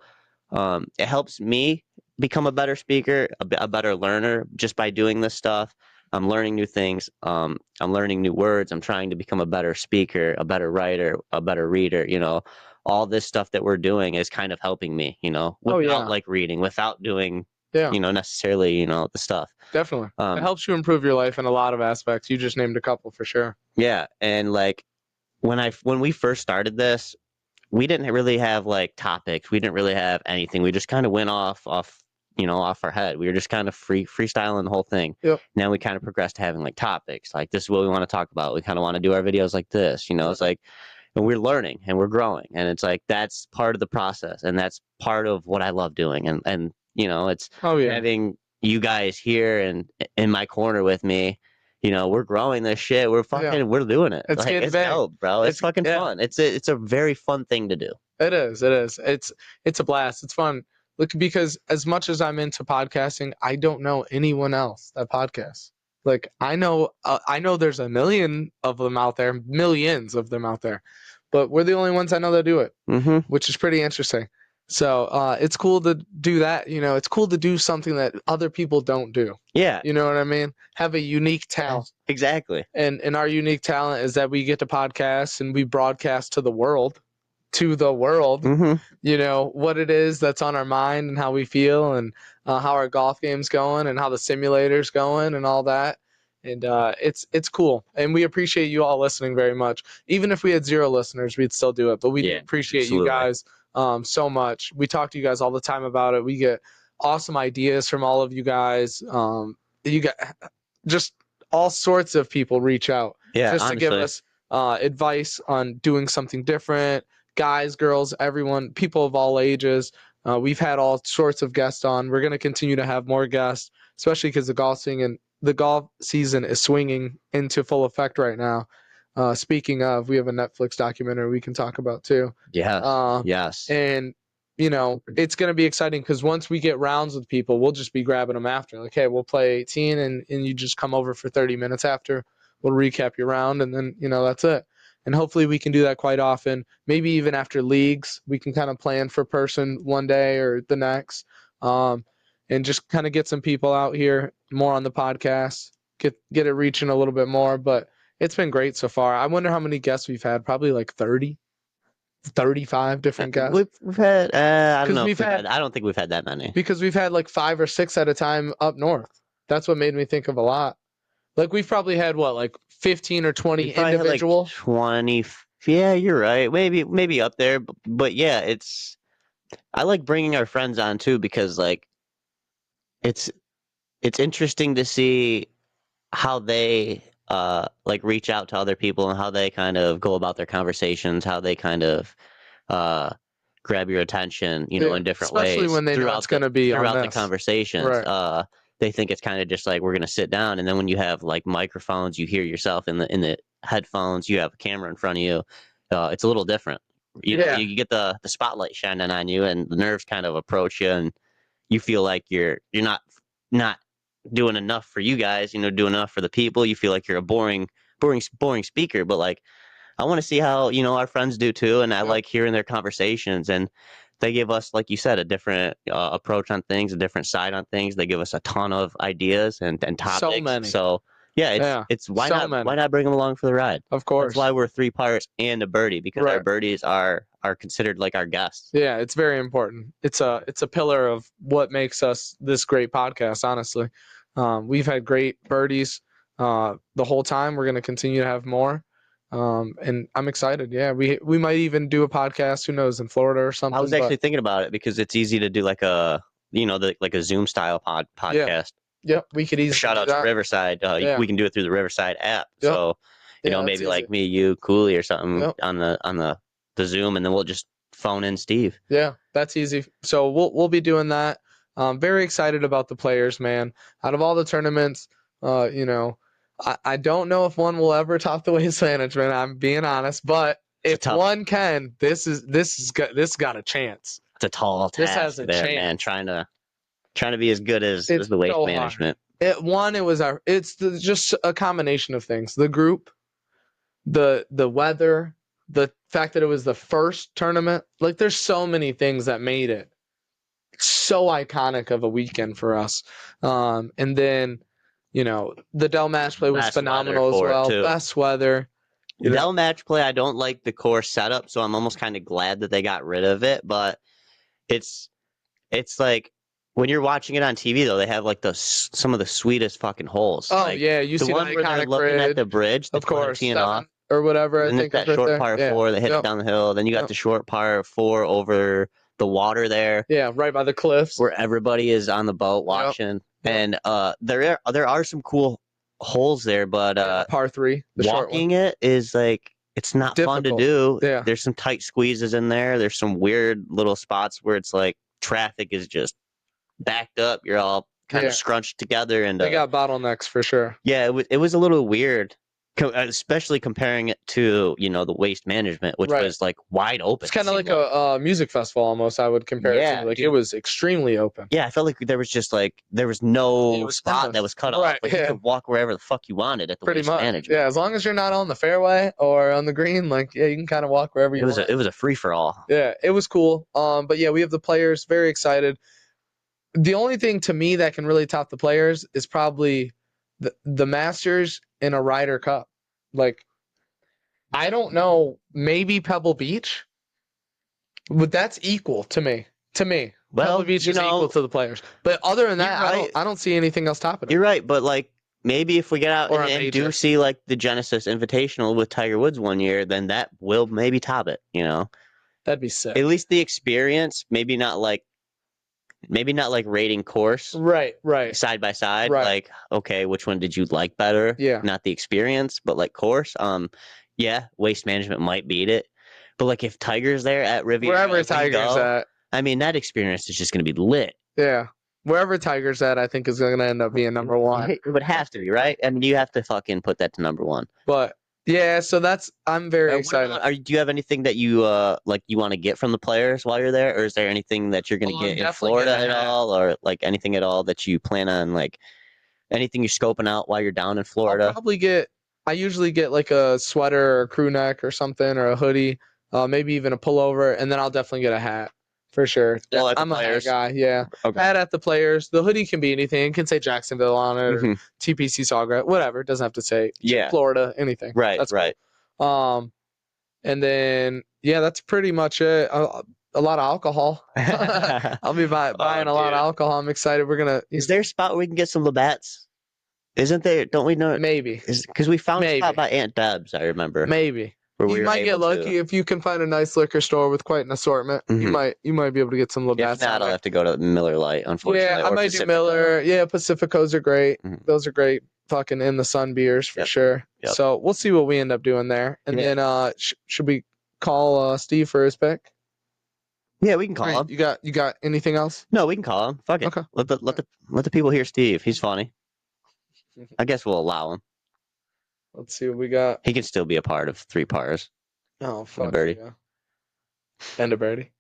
Speaker 1: it helps me become a better speaker, a better learner just by doing this stuff. I'm learning new things. I'm learning new words. I'm trying to become a better speaker, a better writer, a better reader. You know, all this stuff that we're doing is kind of helping me, you know, without like reading, without doing, you know, necessarily, you know, the stuff.
Speaker 2: Definitely. It helps you improve your life in a lot of aspects. You just named a couple for sure.
Speaker 1: Yeah. And like when we first started this, we didn't really have like topics. We didn't really have anything. We just kind of went off off our head. We were just kind of freestyling the whole thing.
Speaker 2: Yep.
Speaker 1: Now we kind of progressed to having like topics, like this is what we want to talk about. We kind of want to do our videos like this, it's like, and we're learning and we're growing, and it's like that's part of the process, and that's part of what I love doing, and it's having you guys here and in my corner with me. We're growing this shit. We're we're doing it. It's dope, bro. It's fucking fun. It's a very fun thing to do.
Speaker 2: It is. It's a blast. It's fun. Look, because as much as I'm into podcasting, I don't know anyone else that podcasts. Like I know there's a million of them out there, millions of them out there, but we're the only ones I know that do it, which is pretty interesting. So it's cool to do that. It's cool to do something that other people don't do.
Speaker 1: Yeah.
Speaker 2: You know what I mean? Have a unique talent.
Speaker 1: Exactly.
Speaker 2: And our unique talent is that we get to podcast and we broadcast to the world. What it is that's on our mind and how we feel, and how our golf game's going, and how the simulator's going, and all that. And it's cool, and we appreciate you all listening very much. Even if we had 0 listeners, we'd still do it, but we appreciate you guys so much. We talk to you guys all the time about it. We get awesome ideas from all of you guys. You got just all sorts of people reach out
Speaker 1: honestly,
Speaker 2: to give us advice on doing something different. Guys, girls, everyone, people of all ages. We've had all sorts of guests on. We're going to continue to have more guests, especially because the golf season is swinging into full effect right now. Speaking of, we have a Netflix documentary we can talk about too.
Speaker 1: Yeah. Yes.
Speaker 2: And it's going to be exciting because once we get rounds with people, we'll just be grabbing them after. Like, hey, we'll play 18 and you just come over for 30 minutes after. We'll recap your round, and then that's it. And hopefully we can do that quite often. Maybe even after leagues, we can kind of plan for person one day or the next, and just kind of get some people out here more on the podcast, get it reaching a little bit more. But it's been great so far. I wonder how many guests we've had. Probably like 30, 35 different guests.
Speaker 1: We've had, I don't know. I don't think we've had that many.
Speaker 2: Because we've had like 5 or 6 at a time up north. That's what made me think of a lot. Like we've probably had like 15 or 20 individual.
Speaker 1: Like 20. Yeah, you're right. Maybe up there, but yeah, I like bringing our friends on too, because like it's interesting to see how they like reach out to other people and how they kind of go about their conversations, how they kind of grab your attention, in different ways.
Speaker 2: Especially when they know it's going to be
Speaker 1: throughout the conversations. Right. They think it's kind of just like we're going to sit down, and then when you have like microphones, you hear yourself in the headphones, you have a camera in front of you. It's a little different. You get the spotlight shining on you, and the nerves kind of approach you, and you feel like you're not doing enough for you guys, doing enough for the people. You feel like you're a boring speaker, but like I want to see how our friends do too, and I like hearing their conversations, and they give us, like you said, a different approach on things, a different side on things. They give us a ton of ideas and topics.
Speaker 2: So many.
Speaker 1: So it's why not bring them along for the ride?
Speaker 2: Of course.
Speaker 1: That's why we're 3 Pirates and a Birdie, because our birdies are considered like our guests.
Speaker 2: Yeah, it's very important. It's a pillar of what makes us this great podcast. Honestly, we've had great birdies the whole time. We're going to continue to have more. And I'm excited. Yeah, we might even do a podcast. Who knows, in Florida or something.
Speaker 1: I was actually thinking about it because it's easy to do like a like a Zoom style podcast.
Speaker 2: Yep, we could easily
Speaker 1: shout out to Riverside. We can do it through the Riverside app.
Speaker 2: Yep.
Speaker 1: So maybe like me, you, Cooley, or something on the Zoom, and then we'll just phone in Steve.
Speaker 2: Yeah, that's easy. So we'll be doing that. Very excited about the players, man. Out of all the tournaments, I don't know if one will ever top the Waste Management. I'm being honest, but if one can, this got a chance.
Speaker 1: It's a tall task.
Speaker 2: This has a chance,
Speaker 1: man. Trying to be as good as the Waste Management.
Speaker 2: It's just a combination of things. The group, the weather, the fact that it was the first tournament. Like there's so many things that made it so iconic of a weekend for us. And then. The Dell match play was phenomenal as well. Too. Best weather.
Speaker 1: Dell match play, I don't like the course setup, so I'm almost kind of glad that they got rid of it. But it's like when you're watching it on TV, though, they have like some of the sweetest fucking holes.
Speaker 2: Oh
Speaker 1: like,
Speaker 2: yeah, you see
Speaker 1: one where they're looking at the bridge,
Speaker 2: of course,
Speaker 1: teeing off,
Speaker 2: or whatever.
Speaker 1: And
Speaker 2: I think
Speaker 1: that short par 4, they hit it down the hill. Then you got the short par 4 over the water there.
Speaker 2: Yeah, right by the cliffs.
Speaker 1: Where everybody is on the boat watching. Yep. And there are some cool holes there, but
Speaker 2: par 3,
Speaker 1: walking it is like it's not difficult. Fun to do. Yeah. There's some tight squeezes in there. There's some weird little spots where it's like traffic is just backed up. You're all kind of scrunched together, and
Speaker 2: they got bottlenecks for sure.
Speaker 1: Yeah, it was a little weird, especially comparing it to the waste management, which was like wide open.
Speaker 2: It's kind of like a music festival almost. I would compare it to. Like, it was extremely open.
Speaker 1: Yeah, I felt like there was no spot that was cut off. Like, you could walk wherever the fuck you wanted at the waste management.
Speaker 2: Yeah, as long as you're not on the fairway or on the green, like you can kind of walk wherever you want.
Speaker 1: It was a free for all.
Speaker 2: Yeah, it was cool. But yeah, we have the players, very excited. The only thing to me that can really top the players is probably the Masters in a Ryder Cup. Like, I don't know, maybe Pebble Beach, but that's equal to me. Well, Pebble Beach is equal to the players. But other than that, I don't see anything else topping it.
Speaker 1: You're right, but like maybe if we get out and do see like the Genesis Invitational with Tiger Woods one year, then that will maybe top it.
Speaker 2: That'd be sick.
Speaker 1: At least the experience, maybe not like rating course.
Speaker 2: Right.
Speaker 1: Side by side. Right. Like, okay, which one did you like better?
Speaker 2: Yeah.
Speaker 1: Not the experience, but like course. Yeah, waste management might beat it. But like if Tiger's there at Riviera,
Speaker 2: wherever Tiger's at,
Speaker 1: I mean, that experience is just going to be lit.
Speaker 2: Yeah. Wherever Tiger's at, I think is going to end up being number one.
Speaker 1: It would have to be, right? I mean, you have to fucking put that to number one.
Speaker 2: But yeah, so I'm very excited.
Speaker 1: Do you have anything that you you want to get from the players while you're there, or is there anything that you're going to get in Florida at all, or like anything at all that you plan on, like anything you're scoping out while you're down in Florida?
Speaker 2: I usually get like a sweater or a crew neck or something, or a hoodie, maybe even a pullover, and then I'll definitely get a hat. For sure. I'm a hat guy, yeah. Okay. Hat at the players. The hoodie can be anything. It can say Jacksonville on it, or TPC Sawgrass, whatever. It doesn't have to say Florida, anything.
Speaker 1: Right, that's right.
Speaker 2: Cool. And then, that's pretty much it. A lot of alcohol. I'll be buying a lot of alcohol. I'm excited.
Speaker 1: Is there a spot where we can get some Labatt's? Isn't there? Don't we know?
Speaker 2: Maybe.
Speaker 1: Because we found a spot by Aunt Deb's, I remember.
Speaker 2: Maybe. You might get lucky if you can find a nice liquor store with quite an assortment. You might be able to get some Labatt's.
Speaker 1: If not, I'll have to go to Miller Lite, unfortunately.
Speaker 2: Yeah, I might do Miller. Yeah, Pacificos are great. Those are great fucking in the sun beers for sure. Yep. So we'll see what we end up doing there. And then should we call Steve for his pick?
Speaker 1: Yeah, we can call him.
Speaker 2: You got anything else?
Speaker 1: No, we can call him. Fuck it. Okay. Let the people hear Steve. He's funny. I guess we'll allow him.
Speaker 2: Let's see what we got.
Speaker 1: He can still be a part of 3 pars.
Speaker 2: Oh, fuck.
Speaker 1: Birdie.
Speaker 2: Yeah. And a birdie.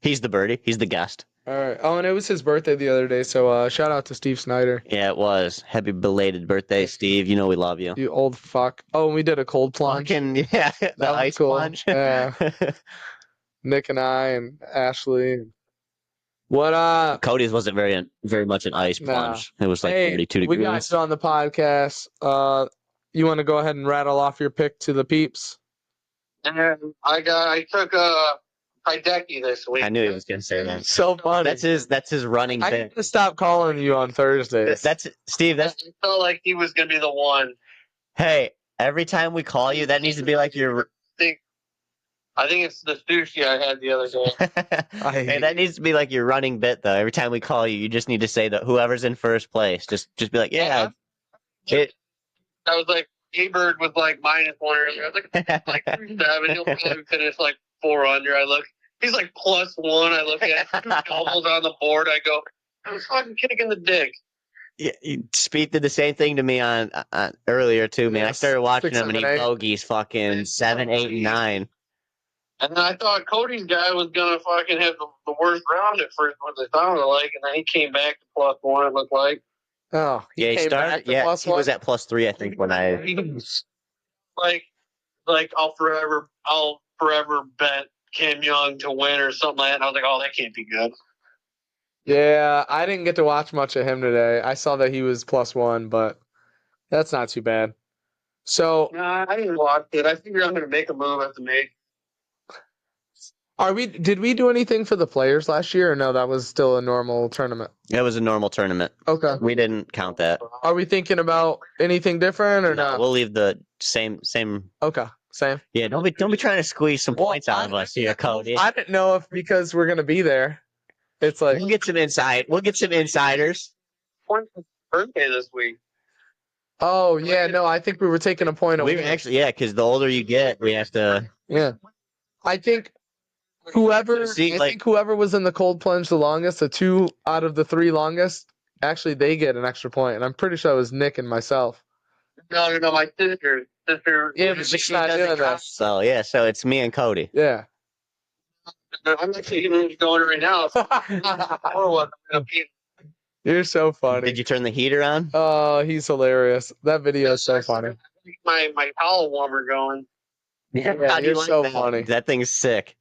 Speaker 1: He's the birdie. He's the guest.
Speaker 2: All right. Oh, and it was his birthday the other day, so shout out to Steve Snyder.
Speaker 1: Yeah, it was. Happy belated birthday, Steve. You know we love you.
Speaker 2: You old fuck. Oh, and we did a cold plunge.
Speaker 1: The ice plunge.
Speaker 2: Yeah. Nick and I and Ashley. What
Speaker 1: Kodys wasn't very much an ice plunge. It was like 32 degrees.
Speaker 2: We got you on the podcast. You want to go ahead and rattle off your pick to the peeps?
Speaker 3: And I took Hideki this week.
Speaker 1: I knew he was gonna say that.
Speaker 2: So funny.
Speaker 1: That's his running thing.
Speaker 2: I need to stop calling you on Thursdays.
Speaker 1: That's Steve.
Speaker 3: I felt like he was gonna be the one.
Speaker 1: Hey, every time we call you, that needs to be like your.
Speaker 3: I think it's the sushi I had the other day.
Speaker 1: Hey, that needs to be like your running bit, though. Every time we call you, you just need to say that whoever's in first place, just be like, yeah.
Speaker 3: I was like, A-Bird was like -1 earlier. I was like 3-7. He'll probably finish like 4 under. He's like +1. I look at doubles on the board. I go, I was fucking kicking the dick.
Speaker 1: Yeah, Speed did the same thing to me on earlier too, man. I started watching him and he bogeys fucking 7, 8, and 9.
Speaker 3: And then I thought Kody's guy was going to fucking have the worst round at first, what they sounded like, and then he came back to +1, it looked like.
Speaker 2: Oh,
Speaker 1: he started. Yeah, he was at +3, I think, when I.
Speaker 3: Like I'll forever bet Kim Young to win or something like that. And I was like, oh, that can't be good.
Speaker 2: Yeah, I didn't get to watch much of him today. I saw that he was +1, but that's not too bad. So.
Speaker 3: Nah, I didn't watch it. I figured I'm going to make a move at the make.
Speaker 2: Did we do anything for the players last year, or no? That was still a normal tournament.
Speaker 1: It was a normal tournament.
Speaker 2: Okay.
Speaker 1: We didn't count that.
Speaker 2: Are we thinking about anything different or not?
Speaker 1: We'll leave the same.
Speaker 2: Okay. Same.
Speaker 1: Yeah, don't be trying to squeeze some points out of us here, Kody.
Speaker 2: I didn't know if because we're gonna be there. It's like
Speaker 1: We'll get some insiders.
Speaker 3: Birthday this week.
Speaker 2: Oh yeah, no, I think we were taking a point away.
Speaker 1: We actually, yeah, because the older you get, we have to.
Speaker 2: Yeah, I think whoever was in the cold plunge the longest, the 2 out of the 3 longest, actually they get an extra point, and I'm pretty sure it was Nick and myself.
Speaker 3: No, my sister.
Speaker 2: Yeah, but she's not doing that.
Speaker 1: So yeah, so it's me and Kody.
Speaker 2: Yeah.
Speaker 3: I'm actually going right now.
Speaker 2: You're so funny.
Speaker 1: Did you turn the heater on?
Speaker 2: Oh, he's hilarious. That video is so funny.
Speaker 3: My towel warmer going.
Speaker 2: Yeah, you're so funny.
Speaker 1: That thing's sick.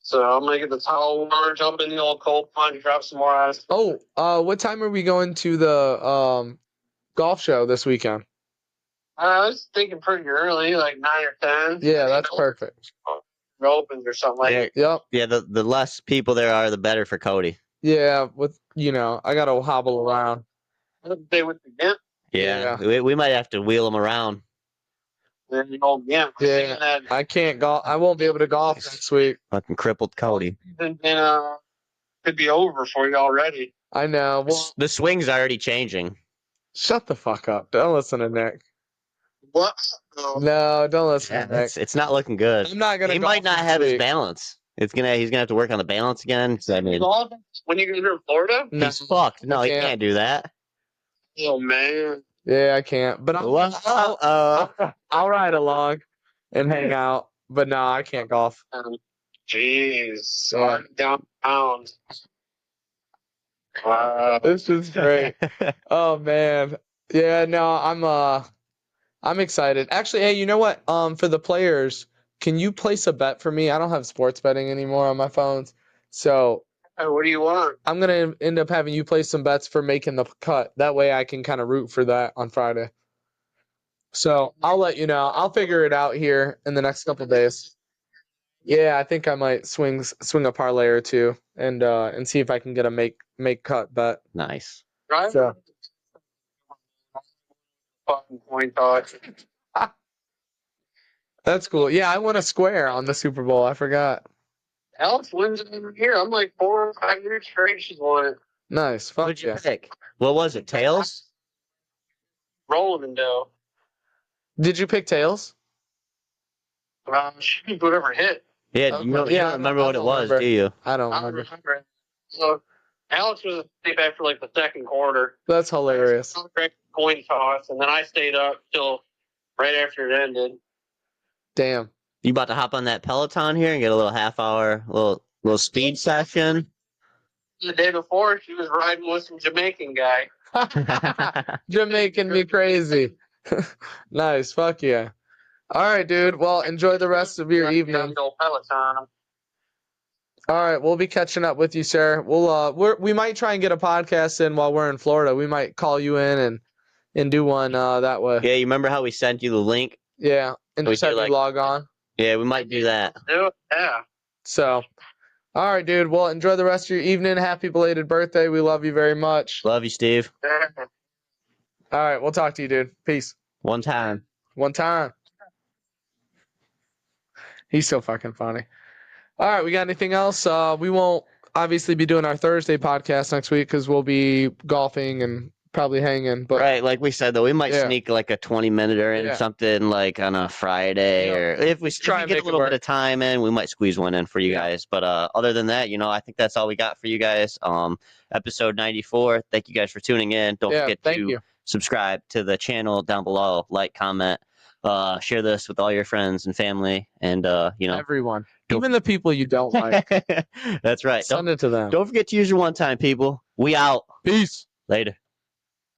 Speaker 3: So I'm gonna get the towel warmer, jump in the old cold plunge, drop some more ice.
Speaker 2: Oh, what time are we going to the golf show this weekend?
Speaker 3: I was thinking pretty early, like 9 or 10.
Speaker 2: Yeah, that's perfect.
Speaker 3: Opens or something like that.
Speaker 2: Yep.
Speaker 1: Yeah, the less people there are, the better for Kody.
Speaker 2: Yeah, I gotta hobble around.
Speaker 3: They would forget.
Speaker 1: Yeah. We might have to wheel them around.
Speaker 3: Yeah,
Speaker 2: I can't golf. I won't be able to golf next week.
Speaker 1: Fucking crippled Kody.
Speaker 3: And could be over for you already.
Speaker 2: I know. Well,
Speaker 1: the swing's already changing.
Speaker 2: Shut the fuck up. Don't listen to Nick.
Speaker 3: What?
Speaker 2: No, don't listen to Nick.
Speaker 1: It's not looking good.
Speaker 2: I'm not gonna.
Speaker 1: He might not have his balance. He's gonna have to work on the balance again. I mean,
Speaker 3: when you go to Florida,
Speaker 1: he's fucked. No, he can't do that.
Speaker 3: Oh man.
Speaker 2: Yeah, I can't. But I'll ride along and hang out. But no, I can't golf.
Speaker 3: Jeez, down pounds. Wow,
Speaker 2: this is great. Oh man, yeah. No, I'm excited. Actually, hey, you know what? For the players, can you place a bet for me? I don't have sports betting anymore on my phones, so.
Speaker 3: What do you want?
Speaker 2: I'm gonna end up having you place some bets for making the cut. That way, I can kind of root for that on Friday. So I'll let you know. I'll figure it out here in the next couple of days. Yeah, I think I might swing a parlay or two and see if I can get a make cut bet.
Speaker 1: Nice.
Speaker 3: Right.
Speaker 2: So.
Speaker 3: Fucking point toss.
Speaker 2: That's cool. Yeah, I won a square on the Super Bowl. I forgot.
Speaker 3: Alex wins it every year. I'm like 4 or 5 years straight. She's won it.
Speaker 2: Nice. Fuck
Speaker 1: What'd you pick? What was it? Tails?
Speaker 3: Rolling and dough.
Speaker 2: Did you pick tails?
Speaker 3: Shoot, whatever hit.
Speaker 1: Yeah. You don't remember what it was, do you?
Speaker 2: I don't remember.
Speaker 3: So Alex was asleep after like the second quarter.
Speaker 2: That's hilarious.
Speaker 3: Coin toss, and then I stayed up till right after it ended.
Speaker 2: Damn.
Speaker 1: You about to hop on that Peloton here and get a little half-hour, little speed session?
Speaker 3: The day before, she was riding with some Jamaican guy.
Speaker 2: Jamaican me crazy. Nice. Fuck yeah. All right, dude. Well, enjoy the rest of your evening.
Speaker 3: Peloton.
Speaker 2: All right, we'll be catching up with you, sir. We might try and get a podcast in while we're in Florida. We might call you in and do one that way.
Speaker 1: Yeah, you remember how we sent you the link?
Speaker 2: Yeah, and just have you log on.
Speaker 1: Yeah, we might do that.
Speaker 3: Yeah.
Speaker 2: So, all right, dude. Well, enjoy the rest of your evening. Happy belated birthday. We love you very much.
Speaker 1: Love you, Steve.
Speaker 2: All right, we'll talk to you, dude. Peace.
Speaker 1: One time.
Speaker 2: He's so fucking funny. All right, we got anything else? We won't obviously be doing our Thursday podcast next week because we'll be golfing and probably hanging. But
Speaker 1: right, like we said, though, we might sneak like a 20-minute in something like on a Friday, or if we get a little bit of time in, we might squeeze one in for you guys. But other than that, I think that's all we got for you guys. Episode 94. Thank you guys for tuning in. Don't forget to subscribe to the channel down below, like, comment, share this with all your friends and family, and
Speaker 2: everyone, even the people you don't like.
Speaker 1: That's right.
Speaker 2: Send it to them.
Speaker 1: Don't forget to use your one time, people. We out.
Speaker 2: Peace.
Speaker 1: Later.